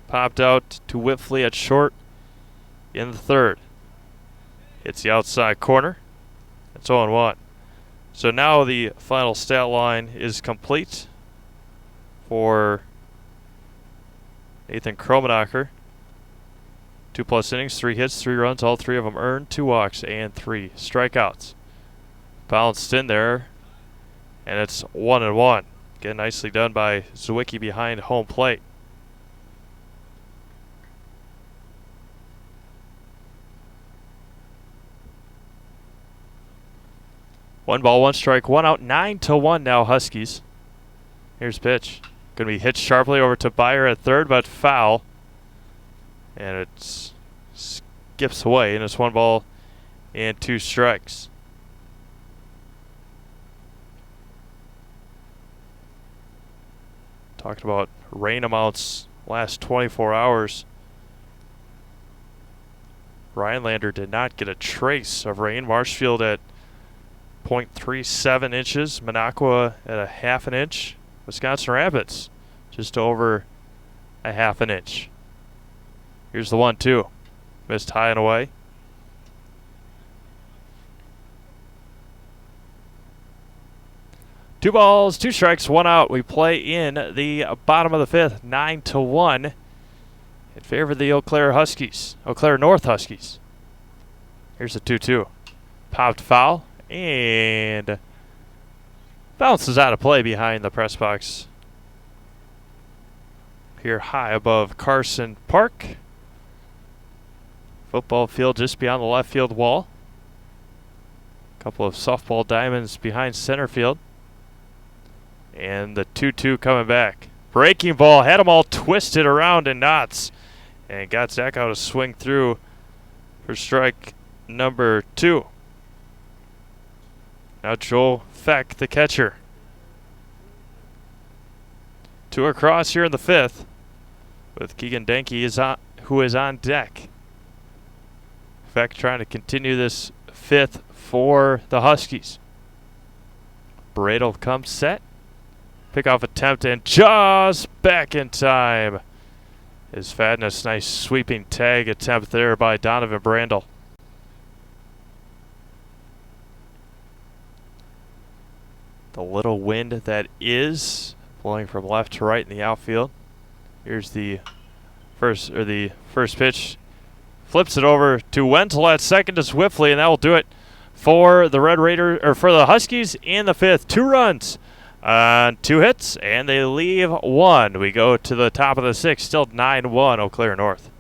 popped out to Whitfley at short in the third. Hits the outside corner. It's 0-1. So now the final stat line is complete for Nathan Kromenacher. 2+ innings, 3 hits, 3 runs, all 3 of them earned, 2 walks, and 3 strikeouts. Bounced in there, and it's 1-1. Again, nicely done by Zwicky behind home plate. One ball, 1 strike, 1 out, 9-1 now Huskies. Here's pitch. Going to be hit sharply over to Beyer at third, but foul. And it skips away, and it's 1 ball and 2 strikes. Talked about rain amounts last 24 hours. Rhinelander did not get a trace of rain. Marshfield at 0.37 inches. Minocqua at a 1/2 inch. Wisconsin Rapids just over a 1/2 inch. Here's the 1-2. Missed high and away. Two balls, 2 strikes, 1 out. We play in the bottom of the 5th, 9-1 in favor of the Eau Claire Huskies, Eau Claire North Huskies. Here's the 2-2. Popped foul and bounces out of play behind the press box here high above Carson Park. football field just beyond the left field wall. A couple of softball diamonds behind center field. And the 2-2 coming back. Breaking ball had them all twisted around in knots. And got Zach out to swing through for strike number 2. Now Joel Feck, the catcher. 2 across here in the 5th. With Keegan Denke who is on deck. Feck trying to continue this 5th for the Huskies. Bradle comes set. Pickoff attempt and just back in time. Is Fadness. Nice sweeping tag attempt there by Donovan Brandel. The little wind that is blowing from left to right in the outfield. Here's the first pitch. Flips it over to Wenzel at second to Swiftly, and that will do it for the for the Huskies in the 5th. 2 runs on 2 hits, and they leave 1. We go to the top of the 6th, still 9-1 Eau Claire North.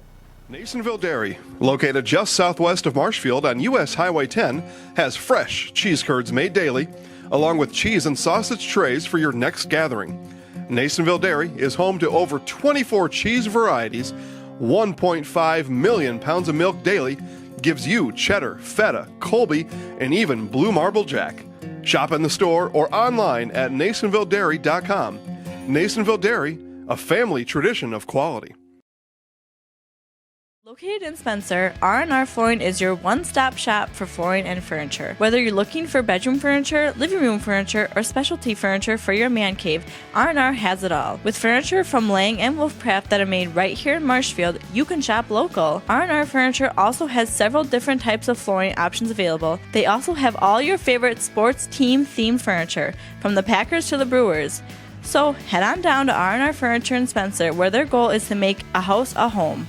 Nasonville Dairy, located just southwest of Marshfield on U.S. Highway 10, has fresh cheese curds made daily, along with cheese and sausage trays for your next gathering. Nasonville Dairy is home to over 24 cheese varieties, 1.5 million pounds of milk daily, gives you cheddar, feta, Colby, and even blue marble jack. Shop in the store or online at NasonvilleDairy.com. Nasonville Dairy, a family tradition of quality. Located in Spencer, R&R Flooring is your one-stop shop for flooring and furniture. Whether you're looking for bedroom furniture, living room furniture, or specialty furniture for your man cave, R&R has it all. With furniture from Lang and Wolfcraft that are made right here in Marshfield, you can shop local. R&R Furniture also has several different types of flooring options available. They also have all your favorite sports team-themed furniture, from the Packers to the Brewers. So head on down to R&R Furniture in Spencer, where their goal is to make a house a home.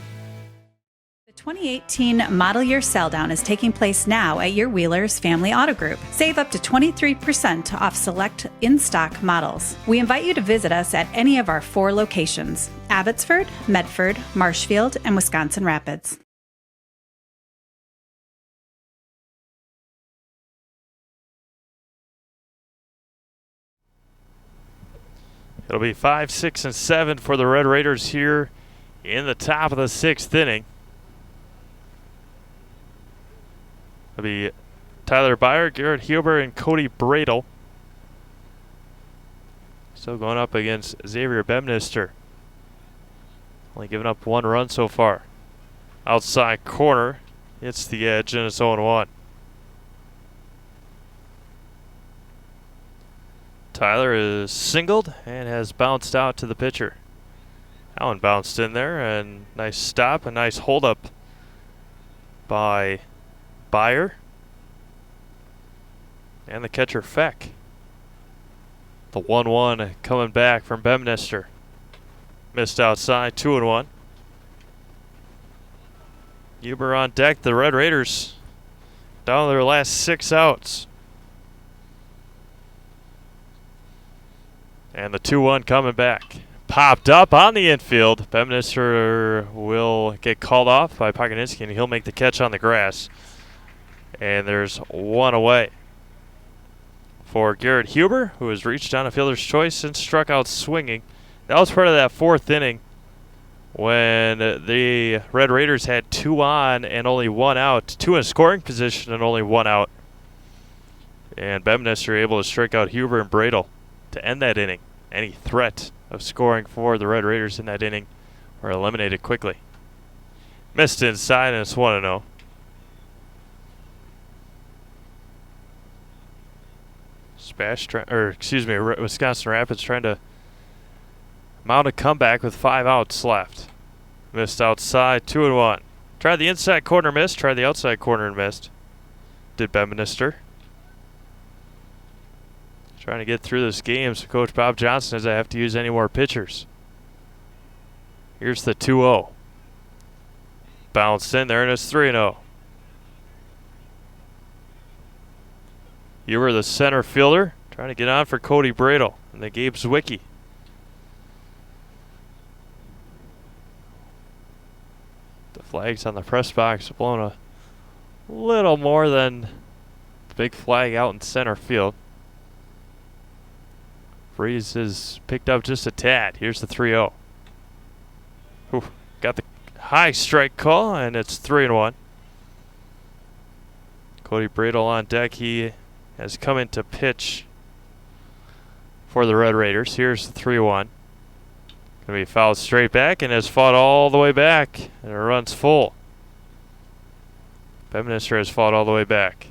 2018 model year sell down is taking place now at your Wheeler's Family Auto Group. Save up to 23% off select in-stock models. We invite you to visit us at any of our 4 locations: Abbotsford, Medford, Marshfield, and Wisconsin Rapids. It'll be 5, 6, and 7 for the Red Raiders here in the top of the 6th inning. It'll be Tyler Byer, Garrett Huber, and Cody Bradle. Still going up against Xavier Bemnister. Only giving up 1 run so far. Outside corner. Hits the edge, and it's 0-1. Tyler is singled and has bounced out to the pitcher. That one bounced in there, and nice stop, a nice holdup by Byer. And the catcher Feck. The 1-1 coming back from Bemnister. Missed outside, 2-1. Huber on deck. The Red Raiders down to their last 6 outs. And the 2-1 coming back. Popped up on the infield. Bemnister will get called off by Paganinsky, and he'll make the catch on the grass. And there's 1 away for Garrett Huber, who has reached on a fielder's choice and struck out swinging. That was part of that 4th inning when the Red Raiders had 2 on and only 1 out, 2 in scoring position and only 1 out. And Bemnister able to strike out Huber and Bradle to end that inning. Any threat of scoring for the Red Raiders in that inning were eliminated quickly. Missed inside, and it's 1-0. Wisconsin Rapids trying to mount a comeback with 5 outs left. Missed outside, 2-1. Tried the inside corner, missed. Tried the outside corner and missed. Did Bemnister. Trying to get through this game, so Coach Bob Johnson doesn't have to use any more pitchers. Here's the 2-0. Bounced in there, and it's 3-0. You were the center fielder, trying to get on for Cody Bradle and the Gabe Zwicky. Flags on the press box blowing a little more than the big flag out in center field. Freeze has picked up just a tad. Here's the 3-0. Got the high strike call, and it's 3-1. Cody Bradle on deck. He has come in to pitch for the Red Raiders. Here's the 3-1. Going to be fouled straight back and has fought all the way back. And it runs full. Bedminster has fought all the way back.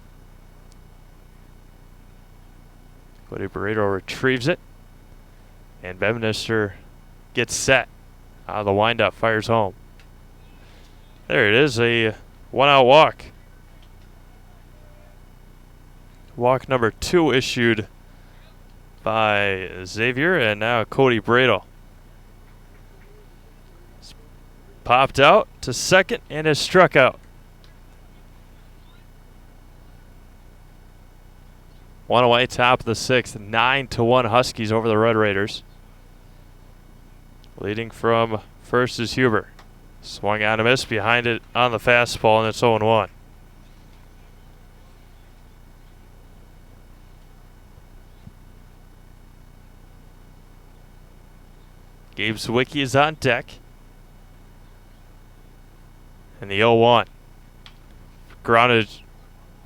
Cody Bradle retrieves it. And Bedminster gets set. Out of the windup, fires home. There it is, a 1-out walk. Walk number 2 issued by Xavier, and now Cody Bradle. Popped out to second and is struck out. 1 away, top of the 6th. 9-1 Huskies over the Red Raiders. Leading from first is Huber. Swung on a miss behind it on the fastball, and it's 0-1. Gabe Zwicky is on deck. And the 0-1. Grounded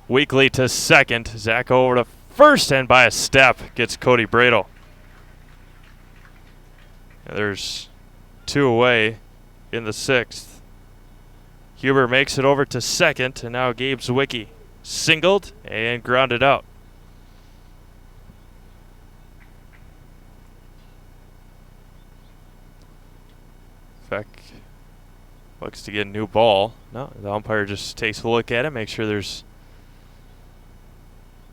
weakly to second. Zach over to first, and by a step gets Cody Bradle. And there's 2 away in the 6th. Huber makes it over to second, and now Gabe Zwicky singled and grounded out. Feck looks to get a new ball. No, the umpire just takes a look at it, makes sure there's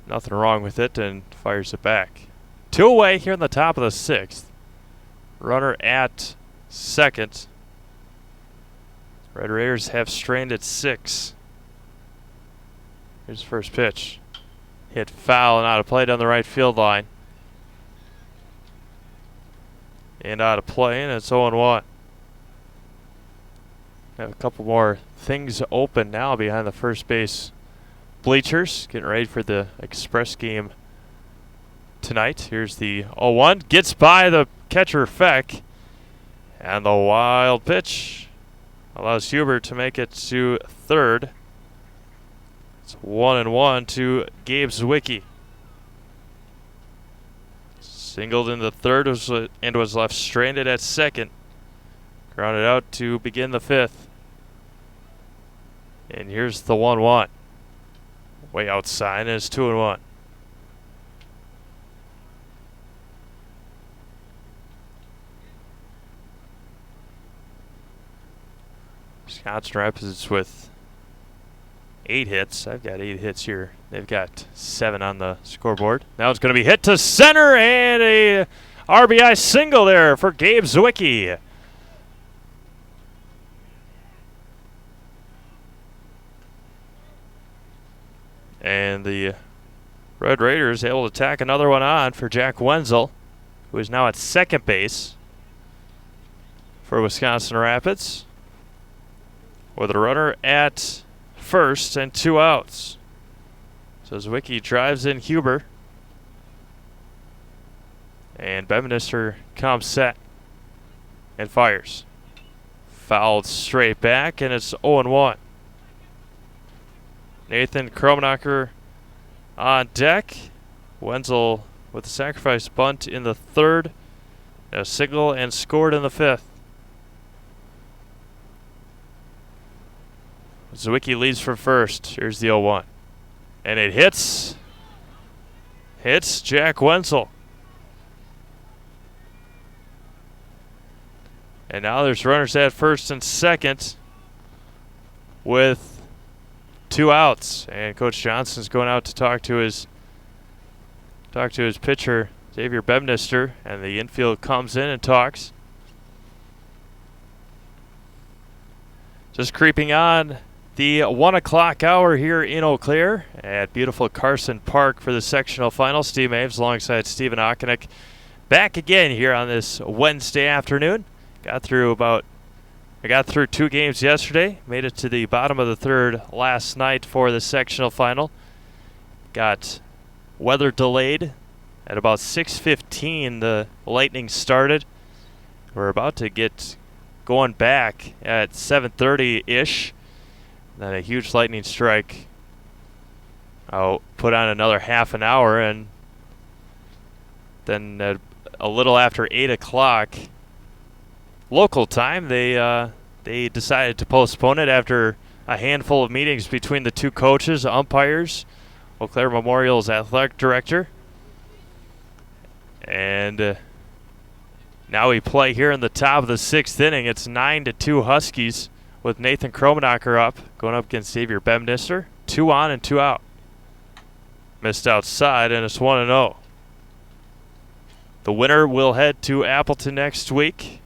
nothing wrong with it, and fires it back. 2 away here in the top of the 6th. Runner at second. Red Raiders have strained at 6. Here's the first pitch. Hit foul and out of play down the right field line. And out of play, and it's 0-1. Have a couple more things open now behind the first base bleachers. Getting ready for the express game tonight. Here's the 0-1. Gets by the catcher Feck. And the wild pitch allows Huber to make it to third. It's 1-1 to Gabe Zwicky. Singled in the third and was left stranded at second. Grounded out to begin the 5th. And here's the 1-1. Way outside, and it's 2-1. Wisconsin Rapids with 8 hits. I've got 8 hits here. They've got 7 on the scoreboard. Now it's going to be hit to center, and a RBI single there for Gabe Zwicky. And the Red Raiders able to tack another one on for Jack Wenzel, who is now at second base for Wisconsin Rapids, with a runner at first and 2 outs. So Zwicky drives in Huber, and Bedminster comes set and fires. Fouled straight back, and it's 0-1. Nathan Kromenacher on deck. Wenzel with a sacrifice bunt in the 3rd. A single and scored in the 5th. Zwicky leads from first. Here's the 0-1. And it hits Jack Wenzel. And now there's runners at first and second with 2 outs, and Coach Johnson's going out to talk to his pitcher, Xavier Bedminster, and the infield comes in and talks. Just creeping on the 1 o'clock hour here in Eau Claire at beautiful Carson Park for the sectional final. Steve Maves alongside Stephen Okonek back again here on this Wednesday afternoon. Got through about We got through 2 games yesterday, made it to the bottom of the 3rd last night for the sectional final. Got weather delayed at about 6:15. The Lightning started. We're about to get going back at 7:30-ish. Then a huge lightning strike. I'll put on another half an hour, and then at a little after 8 o'clock local time, they decided to postpone it after a handful of meetings between the 2 coaches, umpires, Eau Claire Memorial's athletic director. And now we play here in the top of the 6th inning. It's 9-2 Huskies with Nathan Kromenacher up, going up against Xavier Bemnister. 2 on and 2 out. Missed outside, and it's 1-0. The winner will head to Appleton next week.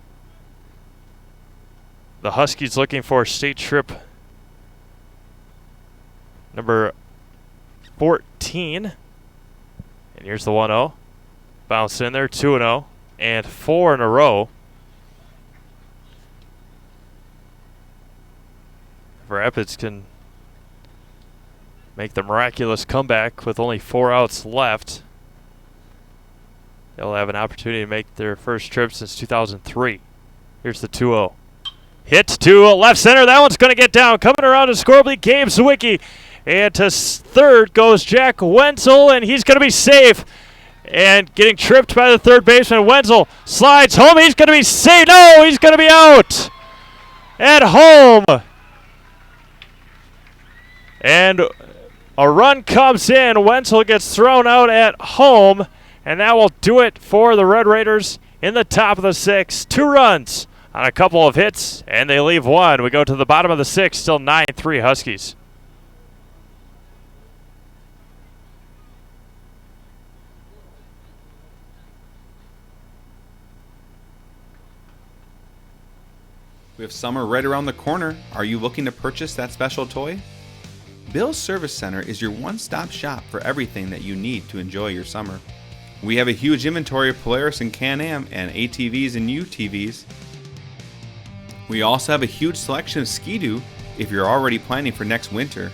The Huskies looking for state trip number 14. And here's the 1-0. Bounce in there, 2-0, and 4 in a row. If Rapids can make the miraculous comeback with only 4 outs left, they'll have an opportunity to make their first trip since 2003. Here's the 2-0. Hit to left center. That one's going to get down. Coming around to score, Gabe Zwicky. And to third goes Jack Wenzel, and he's going to be safe. And getting tripped by the third baseman. Wenzel slides home. He's going to be safe. No, he's going to be out at home. And a run comes in. Wenzel gets thrown out at home. And that will do it for the Red Raiders in the top of the 6th. 2 runs on a couple of hits, and they leave 1. We go to the bottom of the 6th, still 9-3 Huskies. We have summer right around the corner. Are you looking to purchase that special toy? Bill's Service Center is your one-stop shop for everything that you need to enjoy your summer. We have a huge inventory of Polaris and Can-Am and ATVs and UTVs. We also have a huge selection of Ski-Doo if you're already planning for next winter.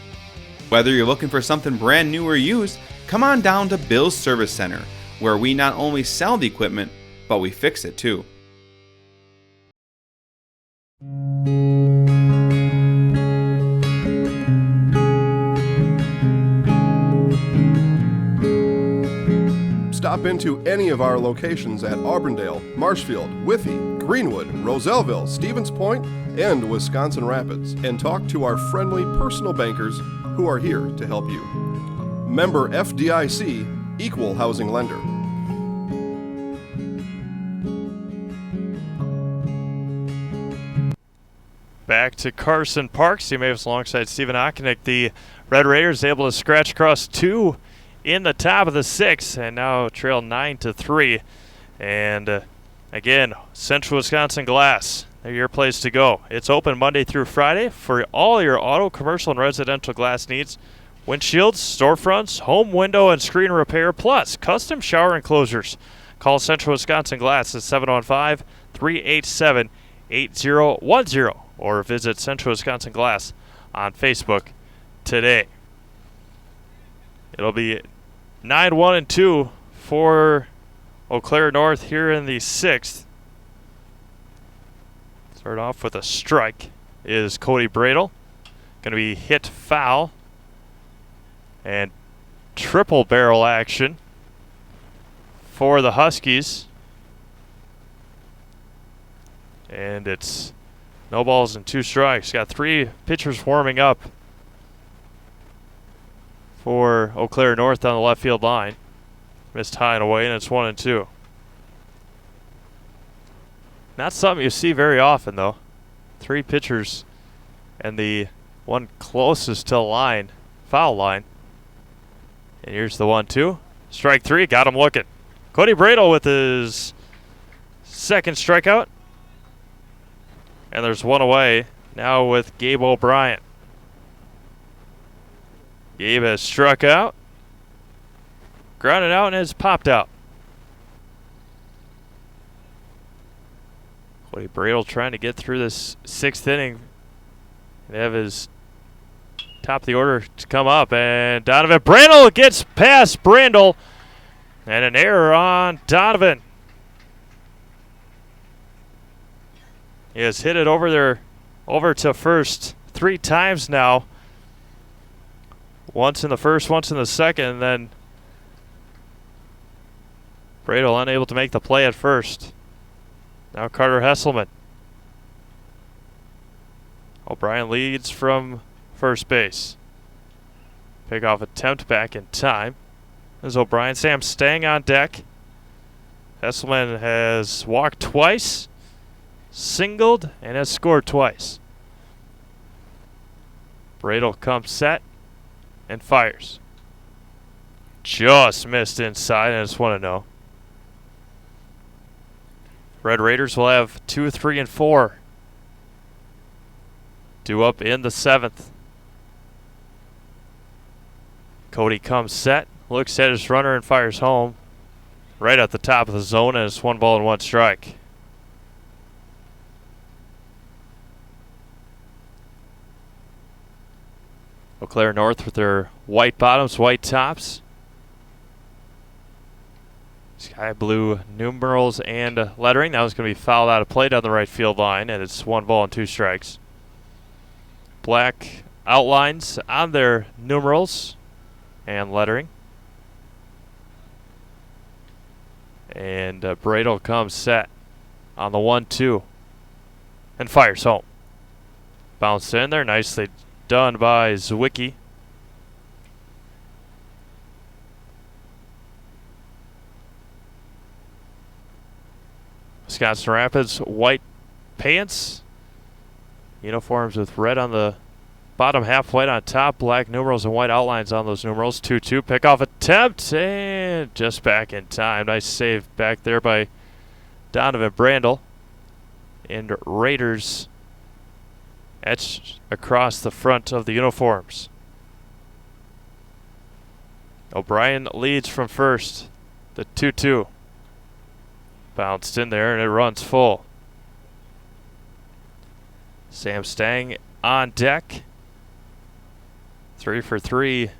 Whether you're looking for something brand new or used, come on down to Bill's Service Center, where we not only sell the equipment, but we fix it too. Stop into any of our locations at Auburndale, Marshfield, Withee, Greenwood, Roselleville, Stevens Point, and Wisconsin Rapids, and talk to our friendly personal bankers who are here to help you. Member FDIC, Equal Housing Lender. Back to Carson Park. Steve Mavis alongside Stephen Ockenick. The Red Raiders able to scratch across 2 in the top of the 6th, and now trail 9-3. And again, Central Wisconsin Glass, they're your place to go. It's open Monday through Friday for all your auto, commercial, and residential glass needs. Windshields, storefronts, home window and screen repair, plus custom shower enclosures. Call Central Wisconsin Glass at 715-387-8010 or visit Central Wisconsin Glass on Facebook today. It'll be 9-1-2 for Eau Claire North here in the 6th. Start off with a strike is Cody Bradle. Going to be hit foul. And triple barrel action for the Huskies. And it's no balls and 2 strikes. Got 3 pitchers warming up for Eau Claire North on the left field line. Missed high and away, and it's 1-2. Not something you see very often, though. 3 pitchers and the one closest to the line, foul line. And here's the 1-2. Strike 3, got him looking. Cody Bradle with his second strikeout. And there's one away now with Gabe O'Brien. Gabe has struck out, grounded out, and has popped out. Cody Bradle trying to get through this 6th inning and have his top of the order to come up. And Donovan Brandel gets past Brandel. And an error on Donovan. He has hit it over to first 3 times now. Once in the first, once in the second, and then Bradle unable to make the play at first. Now Carter Hesselman. O'Brien leads from first base. Pickoff attempt back in time. There's O'Brien. Sam Stang on deck. Hesselman has walked twice, singled, and has scored twice. Bradle comes set and fires. Just missed inside, and it's 1-0. Red Raiders will have 2, 3, and 4 due up in the 7th. Cody comes set, looks at his runner, and fires home right at the top of the zone, and it's 1 ball and 1 strike. Eau Claire North with their white bottoms, white tops. Sky blue numerals and lettering. That was going to be fouled out of play down the right field line, and it's 1 ball and 2 strikes. Black outlines on their numerals and lettering. And Bradle comes set on the 1-2 and fires home. Bounced in there, nicely done by Zwicky. Wisconsin Rapids white pants, uniforms with red on the bottom half, white on top, black numerals and white outlines on those numerals. 2-2 pickoff attempt, and just back in time. Nice save back there by Donovan Brandel. And Raiders etched across the front of the uniforms. O'Brien leads from first. The 2-2. Bounced in there and it runs full. Sam Stang on deck. 3 for 3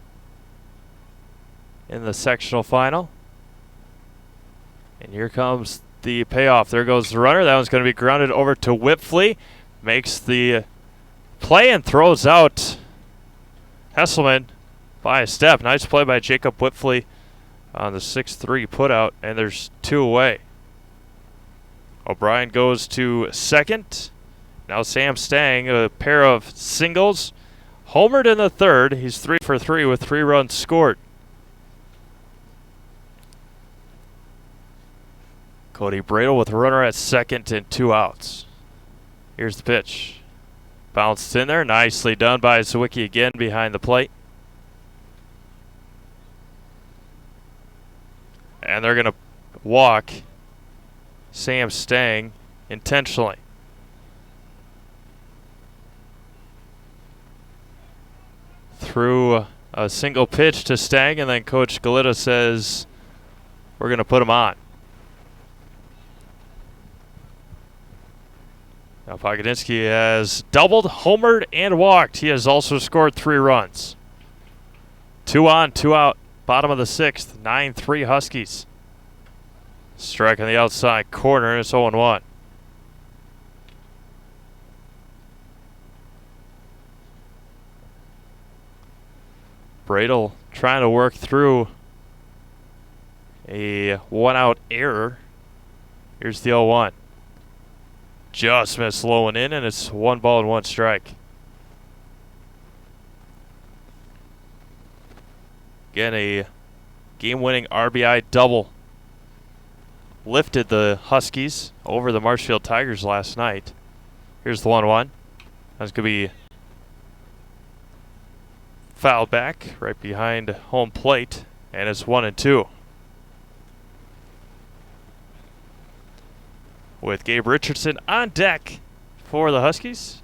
in the sectional final. And here comes the payoff. There goes the runner. That one's going to be grounded over to Whipfley. Makes the play and throws out Hesselman by a step. Nice play by Jacob Whipfley on the 6-3 putout, and there's 2 away. O'Brien goes to second. Now Sam Stang, a pair of singles. Homered in the 3rd. He's 3 for 3 with 3 runs scored. Cody Bradle with a runner at second and 2 outs. Here's the pitch. Bounced in there. Nicely done by Zwicky again behind the plate. And they're going to walk Sam Stang intentionally. Threw a single pitch to Stang, and then Coach Galita says, we're going to put him on. Now Pogodinsky has doubled, homered, and walked. He has also scored 3 runs. 2 on, 2 out. Bottom of the 6th, 9-3 Huskies. Strike on the outside corner, and it's 0-1. Bradle trying to work through a 1-out error. Here's the 0-1. Just missed low and in, and it's 1 ball and 1 strike. Again, a game-winning RBI double lifted the Huskies over the Marshfield Tigers last night. Here's the 1-1. That's going to be fouled back right behind home plate, and it's 1-2. With Gabe Richardson on deck for the Huskies.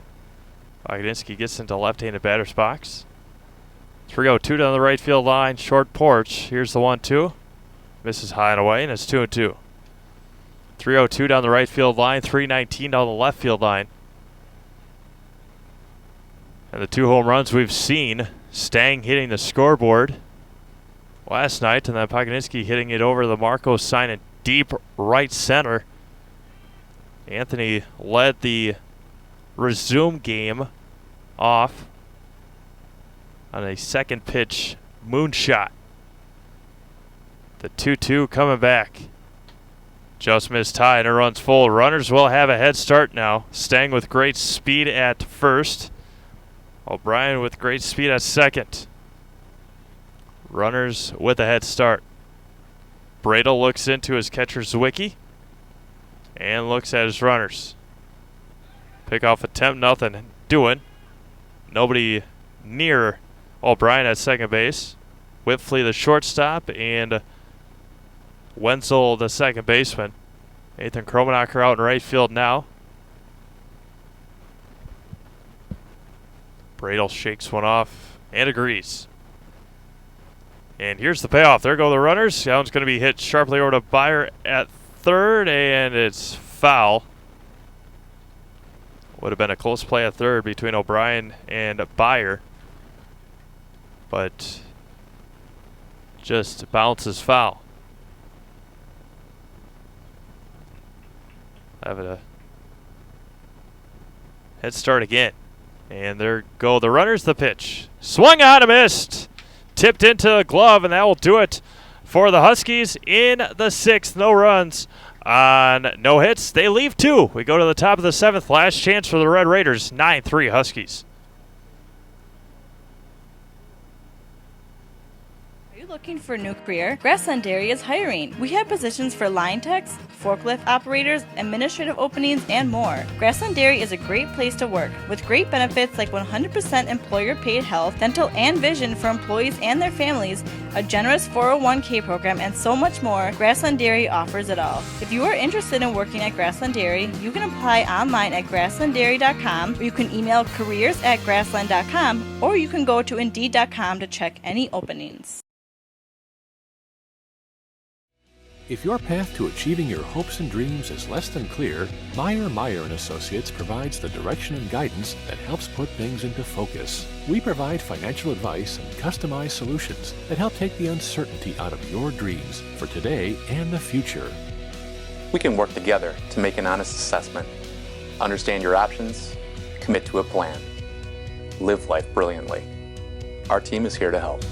Pogodinsky gets into left-handed batter's box. 3-0-2 down the right field line, short porch. Here's the 1-2. Misses high and away, and it's 2-2. 302 down the right field line, 319 down the left field line. And the 2 home runs we've seen, Stang hitting the scoreboard last night, and then Paganinsky hitting it over the Marcos sign in deep right center. Anthony led the resume game off on a second pitch moonshot. The 2-2 coming back. Just missed high and it runs full. Runners will have a head start now. Stang with great speed at first. O'Brien with great speed at second. Runners with a head start. Bradel looks into his catcher Zwicky and looks at his runners. Pickoff attempt, nothing doing. Nobody near O'Brien at second base. Whitfley the shortstop and Wenzel the second baseman. Nathan Kromenacher out in right field now. Bradel shakes one off and agrees. And here's the payoff. There go the runners. That one's going to be hit sharply over to Byer at third, and it's foul. Would have been a close play at third between O'Brien and Byer, but just bounces foul. Having a head start again. And there go the runners. The pitch. Swung on and missed. Tipped into a glove, and that will do it for the Huskies in the 6th. No runs on no hits. They leave 2. We go to the top of the 7th. Last chance for the Red Raiders. 9-3 Huskies. Looking for a new career? Grassland Dairy is hiring. We have positions for line techs, forklift operators, administrative openings, and more. Grassland Dairy is a great place to work with great benefits like 100% employer-paid health, dental, and vision for employees and their families, a generous 401k program, and so much more. Grassland Dairy offers it all. If you are interested in working at Grassland Dairy, you can apply online at grasslanddairy.com, or you can email careers@grassland.com, or you can go to indeed.com to check any openings. If your path to achieving your hopes and dreams is less than clear, Meyer & Associates provides the direction and guidance that helps put things into focus. We provide financial advice and customized solutions that help take the uncertainty out of your dreams for today and the future. We can work together to make an honest assessment, understand your options, commit to a plan, live life brilliantly. Our team is here to help.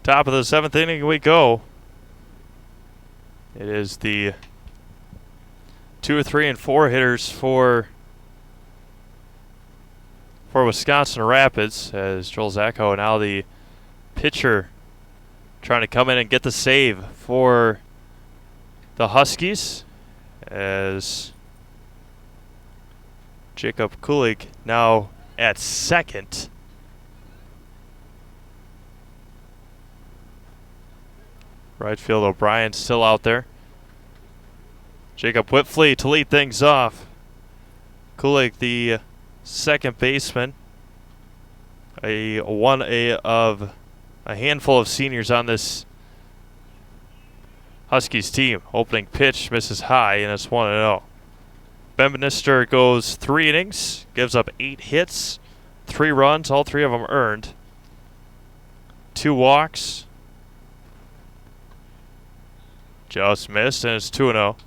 Top of the 7th inning we go. It is the 2, 3, and 4 hitters for Wisconsin Rapids, as Joel Zacco, now the pitcher, trying to come in and get the save for the Huskies, as Jacob Kulig now at second. Right field, O'Brien still out there. Jacob Whitfley to lead things off. Kulig, the second baseman. A handful of seniors on this Huskies team. Opening pitch misses high, and it's 1-0. Ben Benister goes 3 innings, gives up 8 hits, 3 runs, all 3 of them earned. 2 walks. Just missed, and it's 2-0.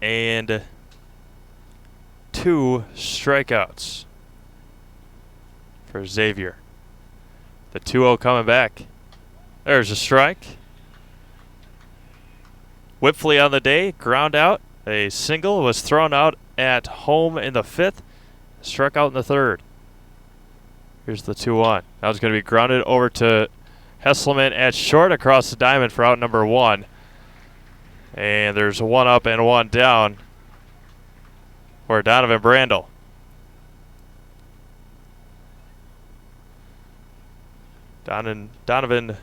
And 2 strikeouts for Xavier. The 2-0 coming back. There's a strike. Whitfley on the day, ground out. A single was thrown out at home in the 5th. Struck out in the 3rd. Here's the 2-1. Now it's going to be grounded over to Hesselman at short across the diamond for out number 1. And there's 1 up and 1 down for Donovan Brandel. Donovan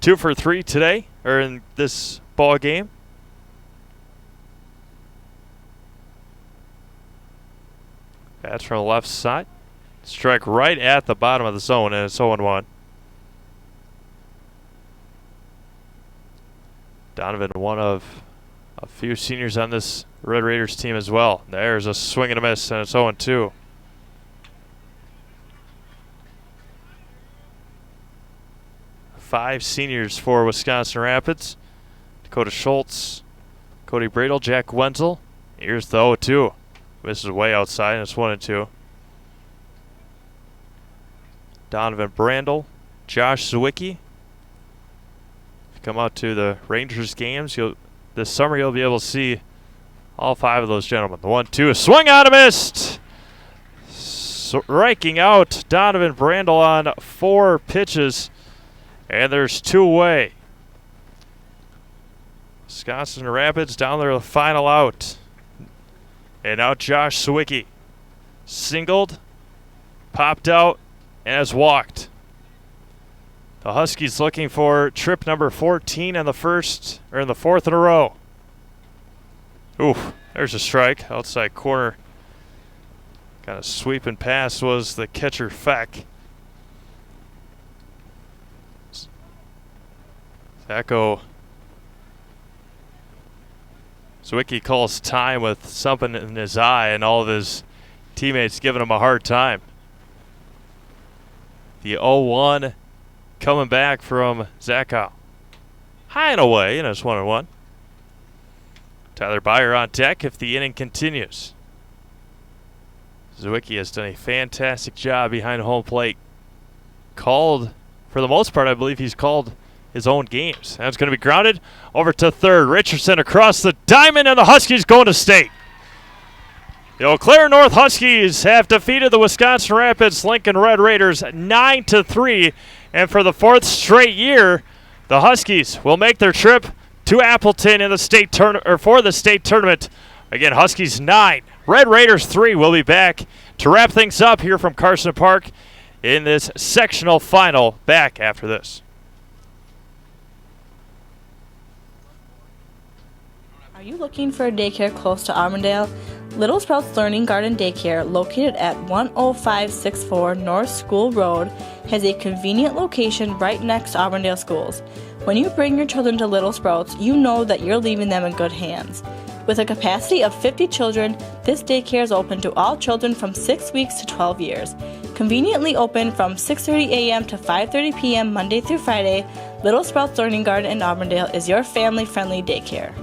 2 for 3 today, or in this ball game. That's from the left side. Strike right at the bottom of the zone, and it's 0-1. Donovan, one of a few seniors on this Red Raiders team as well. There's a swing and a miss, and it's 0-2. Five seniors for Wisconsin Rapids. Dakota Schultz, Cody Bradle, Jack Wenzel. Here's the 0-2. Misses way outside, and it's 1-2. Donovan Brandel, Josh Zwicky. If you come out to the Rangers games, this summer you'll be able to see all five of those gentlemen. The 1-2, swing out and missed. Striking out Donovan Brandel on 4 pitches, and there's 2 away. Wisconsin Rapids down there, the final out. And now Josh Zwicky singled, popped out, and has walked. The Huskies looking for trip number 14 in the fourth in a row. Oof, there's a strike. Outside corner. Kind of sweeping pass was the catcher Feck. Zacho. Zwicky calls time with something in his eye, and all of his teammates giving him a hard time. The 0-1 coming back from Zacho. High and away, and it's 1-1. Tyler Byer on deck if the inning continues. Zwicky has done a fantastic job behind home plate. Called, for the most part, I believe he's called his own games. And it's going to be grounded over to third. Richardson across the diamond, and the Huskies going to state. The Eau Claire North Huskies have defeated the Wisconsin Rapids Lincoln Red Raiders 9-3, and for the 4th straight year, the Huskies will make their trip to Appleton in the state for the state tournament. Again, Huskies 9, Red Raiders 3. We'll be back to wrap things up here from Carson Park in this sectional final. Back after this. Are you looking for a daycare close to Auburndale? Little Sprouts Learning Garden Daycare, located at 10564 North School Road, has a convenient location right next to Auburndale schools. When you bring your children to Little Sprouts, you know that you're leaving them in good hands. With a capacity of 50 children, this daycare is open to all children from 6 weeks to 12 years. Conveniently open from 6:30 a.m. to 5:30 p.m. Monday through Friday, Little Sprouts Learning Garden in Auburndale is your family-friendly daycare.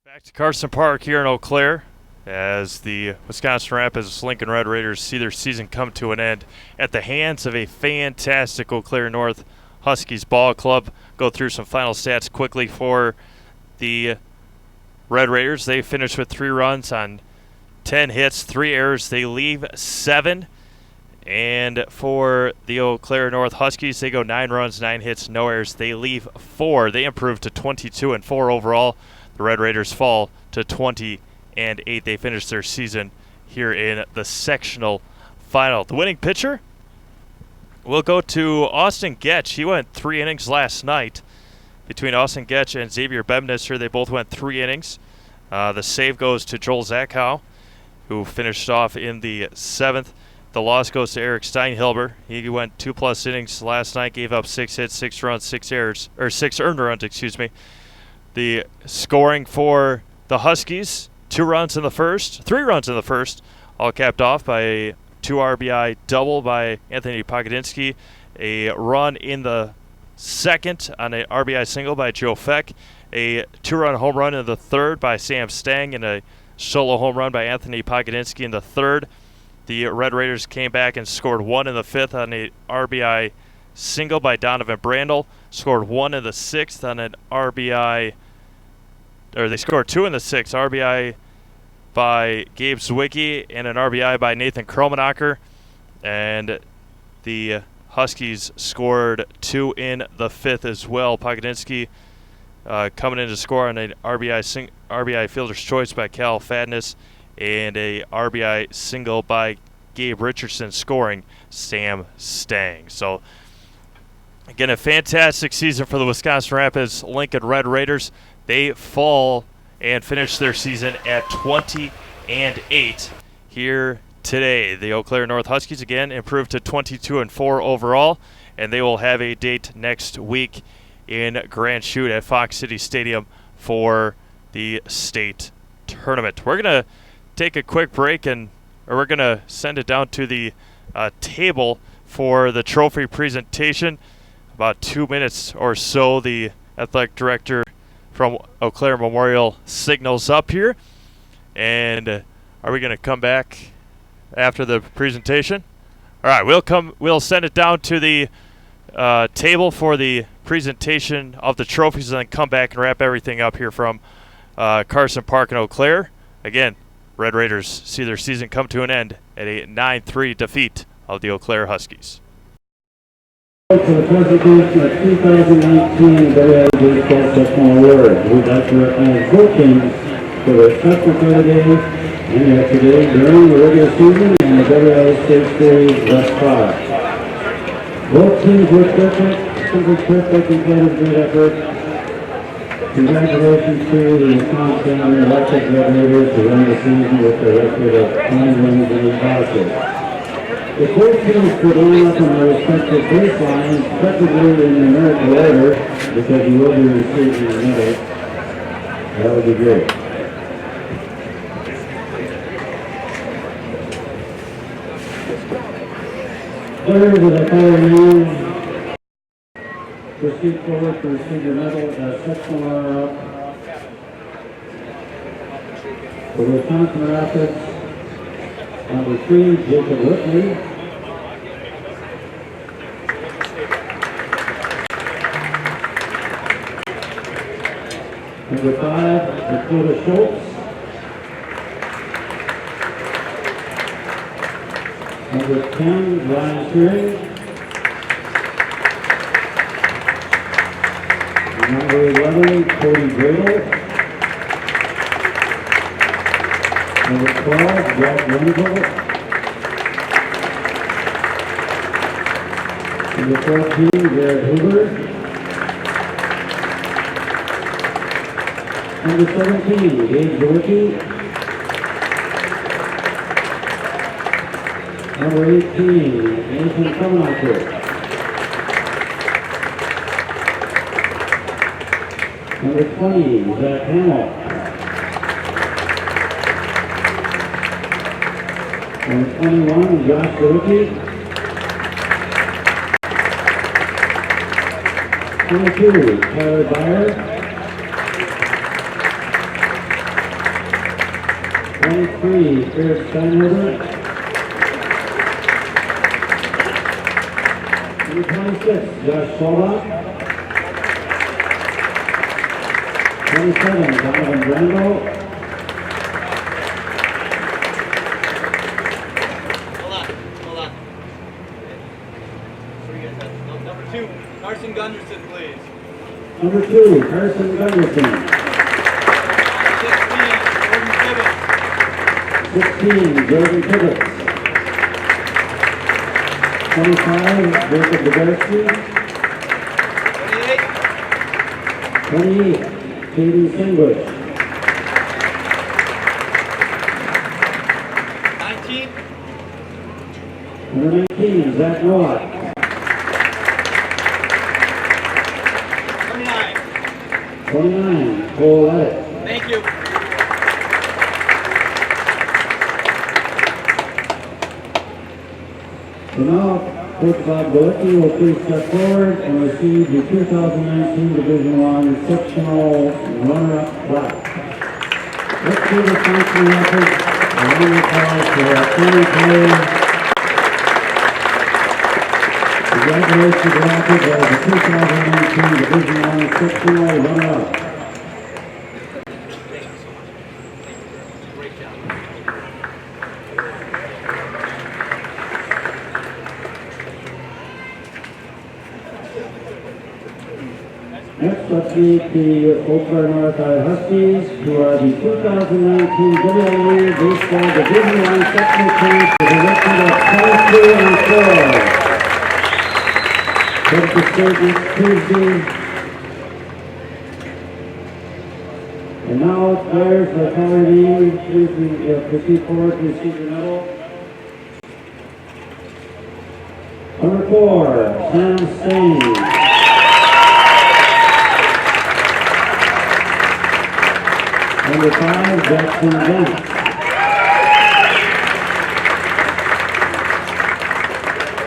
Back to Carson Park here in Eau Claire as the Wisconsin Rapids Lincoln Red Raiders see their season come to an end at the hands of a fantastic Eau Claire North Huskies ball club. Go through some final stats quickly for the Red Raiders. They finished with 3 runs on 10 hits, 3 errors. They leave 7. And for the Eau Claire North Huskies, they go 9 runs, 9 hits, no errors. They leave 4. They improve to 22-4 overall. The Red Raiders fall to 20-8. They finish their season here in the sectional final. The winning pitcher will go to Austin Getch. He went 3 innings last night. between Austin Getch and Xavier Bebnister. They both went 3 innings. The save goes to Joel Zachow, who finished off in the 7th. The loss goes to Eric Steinhilber. He went 2+ innings last night, gave up 6 hits, 6 runs, 6 errors, or 6 earned runs, excuse me. The scoring for the Huskies, 2 runs in the first, 3 runs in the first, all capped off by a 2 RBI double by Anthony Pogodinsky, a run in the second on an RBI single by Joe Feck, a 2-run home run in the third by Sam Stang, and a solo home run by Anthony Pogodinsky in the third. The Red Raiders came back and scored 1 in the 5th on an RBI single by Donovan Brandel, scored 1 in the 6th on an RBI, or they scored 2 in the 6th, RBI by Gabe Zwicky and an RBI by Nathan Kromenacher. And the Huskies scored 2 in the 5th as well. Pogodinsky coming in to score on an RBI fielder's choice by Cal Fadness, and a RBI single by Gabe Richardson, scoring Sam Stang. So, again, a fantastic season for the Wisconsin Rapids Lincoln Red Raiders. They fall and finish their season at 20-8 here today. The Eau Claire North Huskies, again, improved to 22-4 overall, and they will have a date next week in Grand Chute at Fox City Stadium for the state tournament. We're going to take a quick break, or we're going to send it down to the table for the trophy presentation. About 2 minutes or so, the athletic director from Eau Claire Memorial signals up here. And are we going to come back after the presentation? All right, we'll send it down to the table for the presentation of the trophies, and then come back and wrap everything up here from Carson Park in Eau Claire. Again, Red Raiders see their season come to an end at a 9-3 defeat of the Eau Claire Huskies. For the presentation of 2019 WIAA Baseball Sectional Award, we'd like to recognize both teams for their spectacular days and yesterday during the regular season and the WIAA State Series thus far. Both teams were perfect, simply perfect, and played a great effort. Congratulations to the Wisconsin Electric Red Raiders who won the season with a record of 20 wins and 8 losses. The both teams could line up on their respective baselines, preferably in numerical order, because you will be receiving a medal. That would be great. Players of the fire name proceed forward to receive your medal as sectional runner-up. For Wisconsin Rapids, number 3, Jacob Whitley. Number 5, Dakota Schultz. Number 10, Ryan Shearing. Number 11, Cody Gradle. Number 12, Jack Wenzel. Number 14, Jared Hoover. Number 17, Gage Zwicky. Number 18, Nathan Kromenacher. Number 20, Zach Hamill. Number 21, Josh Zwicky. 22, Tyler Byer. 23, Eric Steinhilber. Number 26, Josh Solbach. 27, Donovan Brandel. Hold on. Number 2, Carson Gunderson, please. Number 2, Carson Gunderson. 16, Jordan Tibbetts. 25, Jacob Dabrowski. 28, Katie Sandwich. 19. Number 19, Zach Nowak. 29. 29, Cole Levitt. Thank you. So now, Coach Bob Galicki will please step forward and receive the 2019 Division I Sectional Runner-Up plaque. Let's give a function record, a round of applause for our 20 players. Congratulations, Rapids, as the 2019 Division I Sectional Runner-Up. Next, let's meet the Eau Claire North Huskies, who are the 2019 WIAA Baseball Division I Sectional Champs with a record of 23-4. Head to state next Tuesday. And now, players that call their name, please proceed forward to receive your medal. Number 4, Sam Stain. Number 5, Jackson Dent.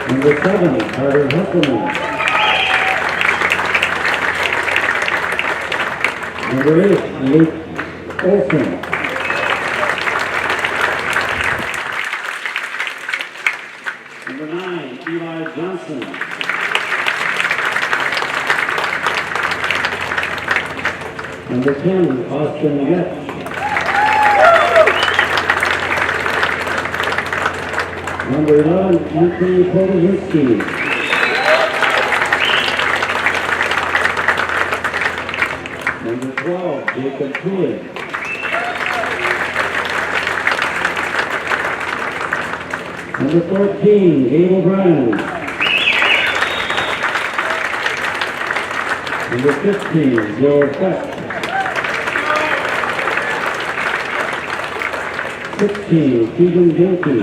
Number 7, Carter Hesselman. Number 8, Luke Olson. Number 9, Eli Johnson. Number 10, Austin Getch. Number 11, Anthony Podozinski. Number 12, Jacob Cooley. Number 14, Gabe O'Brien. Number 15, Joe Fett. 16, Keegan Gilkey.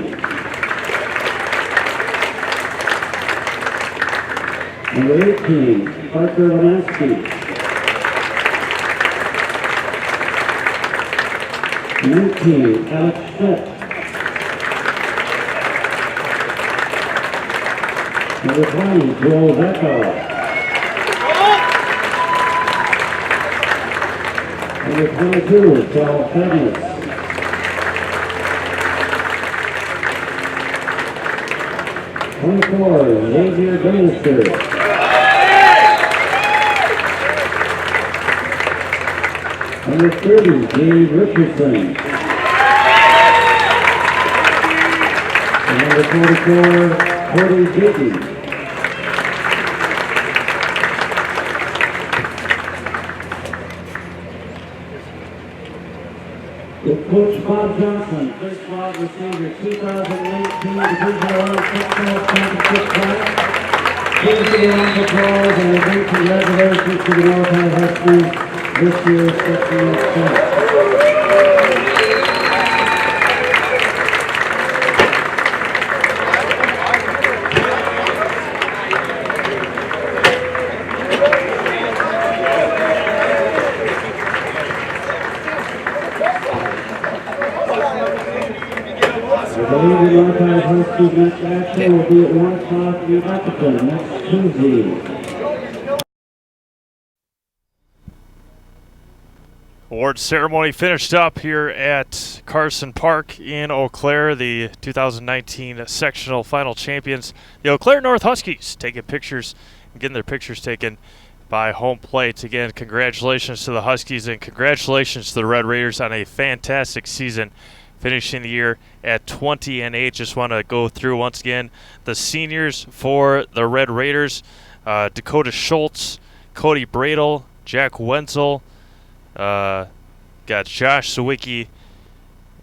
Number 18, Parker Lemansky. 19, Alex Schmidt. Number 20, Joel Zecco. Number 22, Charles Fabulous. Xavier Bannister. Number 30, Dave Richardson. And number 44, Cody Jakey. With Coach Bob Johnson, first Bob received your 2019 Division I Sectional Championship plaque. Please give a round of applause and a big congratulations to the North High Huskies, this year's sectional champs. I believe the North High Huskies next action will be at 1 o'clock in Appleton next Tuesday. Award ceremony finished up here at Carson Park in Eau Claire. The 2019 sectional final champions, the Eau Claire North Huskies, taking pictures and getting their pictures taken by home plate. Again, congratulations to the Huskies and congratulations to the Red Raiders on a fantastic season, finishing the year at 20-8. Just want to go through once again the seniors for the Red Raiders: Dakota Schultz, Cody Bradle, Jack Wenzel. Got Josh Sawicki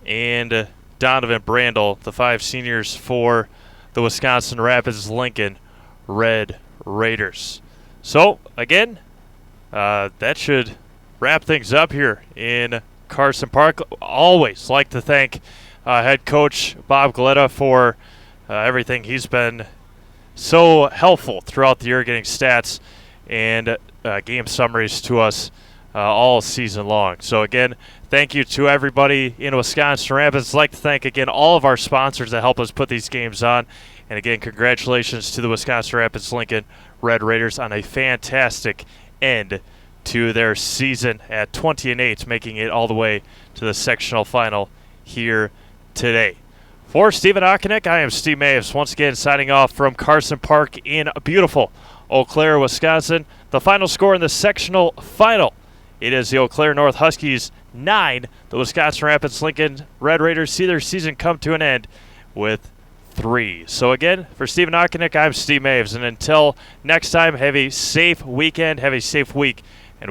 and Donovan Brandel, the 5 seniors for the Wisconsin Rapids Lincoln Red Raiders. So, again, that should wrap things up here in Carson Park. Always like to thank head coach Bob Galetta for everything. He's been so helpful throughout the year, getting stats and game summaries to us all season long. So again, thank you to everybody in Wisconsin Rapids. I'd like to thank again all of our sponsors that help us put these games on. And again, congratulations to the Wisconsin Rapids Lincoln Red Raiders on a fantastic end to their season at 20-8, making it all the way to the sectional final here today. For Stephen Okonek, I am Steve Maves, once again signing off from Carson Park in beautiful Eau Claire, Wisconsin. The final score in the sectional final, it is the Eau Claire North Huskies 9. The Wisconsin Rapids Lincoln Red Raiders see their season come to an end with 3. So again, for Stephen Okonek, I'm Steve Maves. And until next time, have a safe weekend, have a safe week, and we'll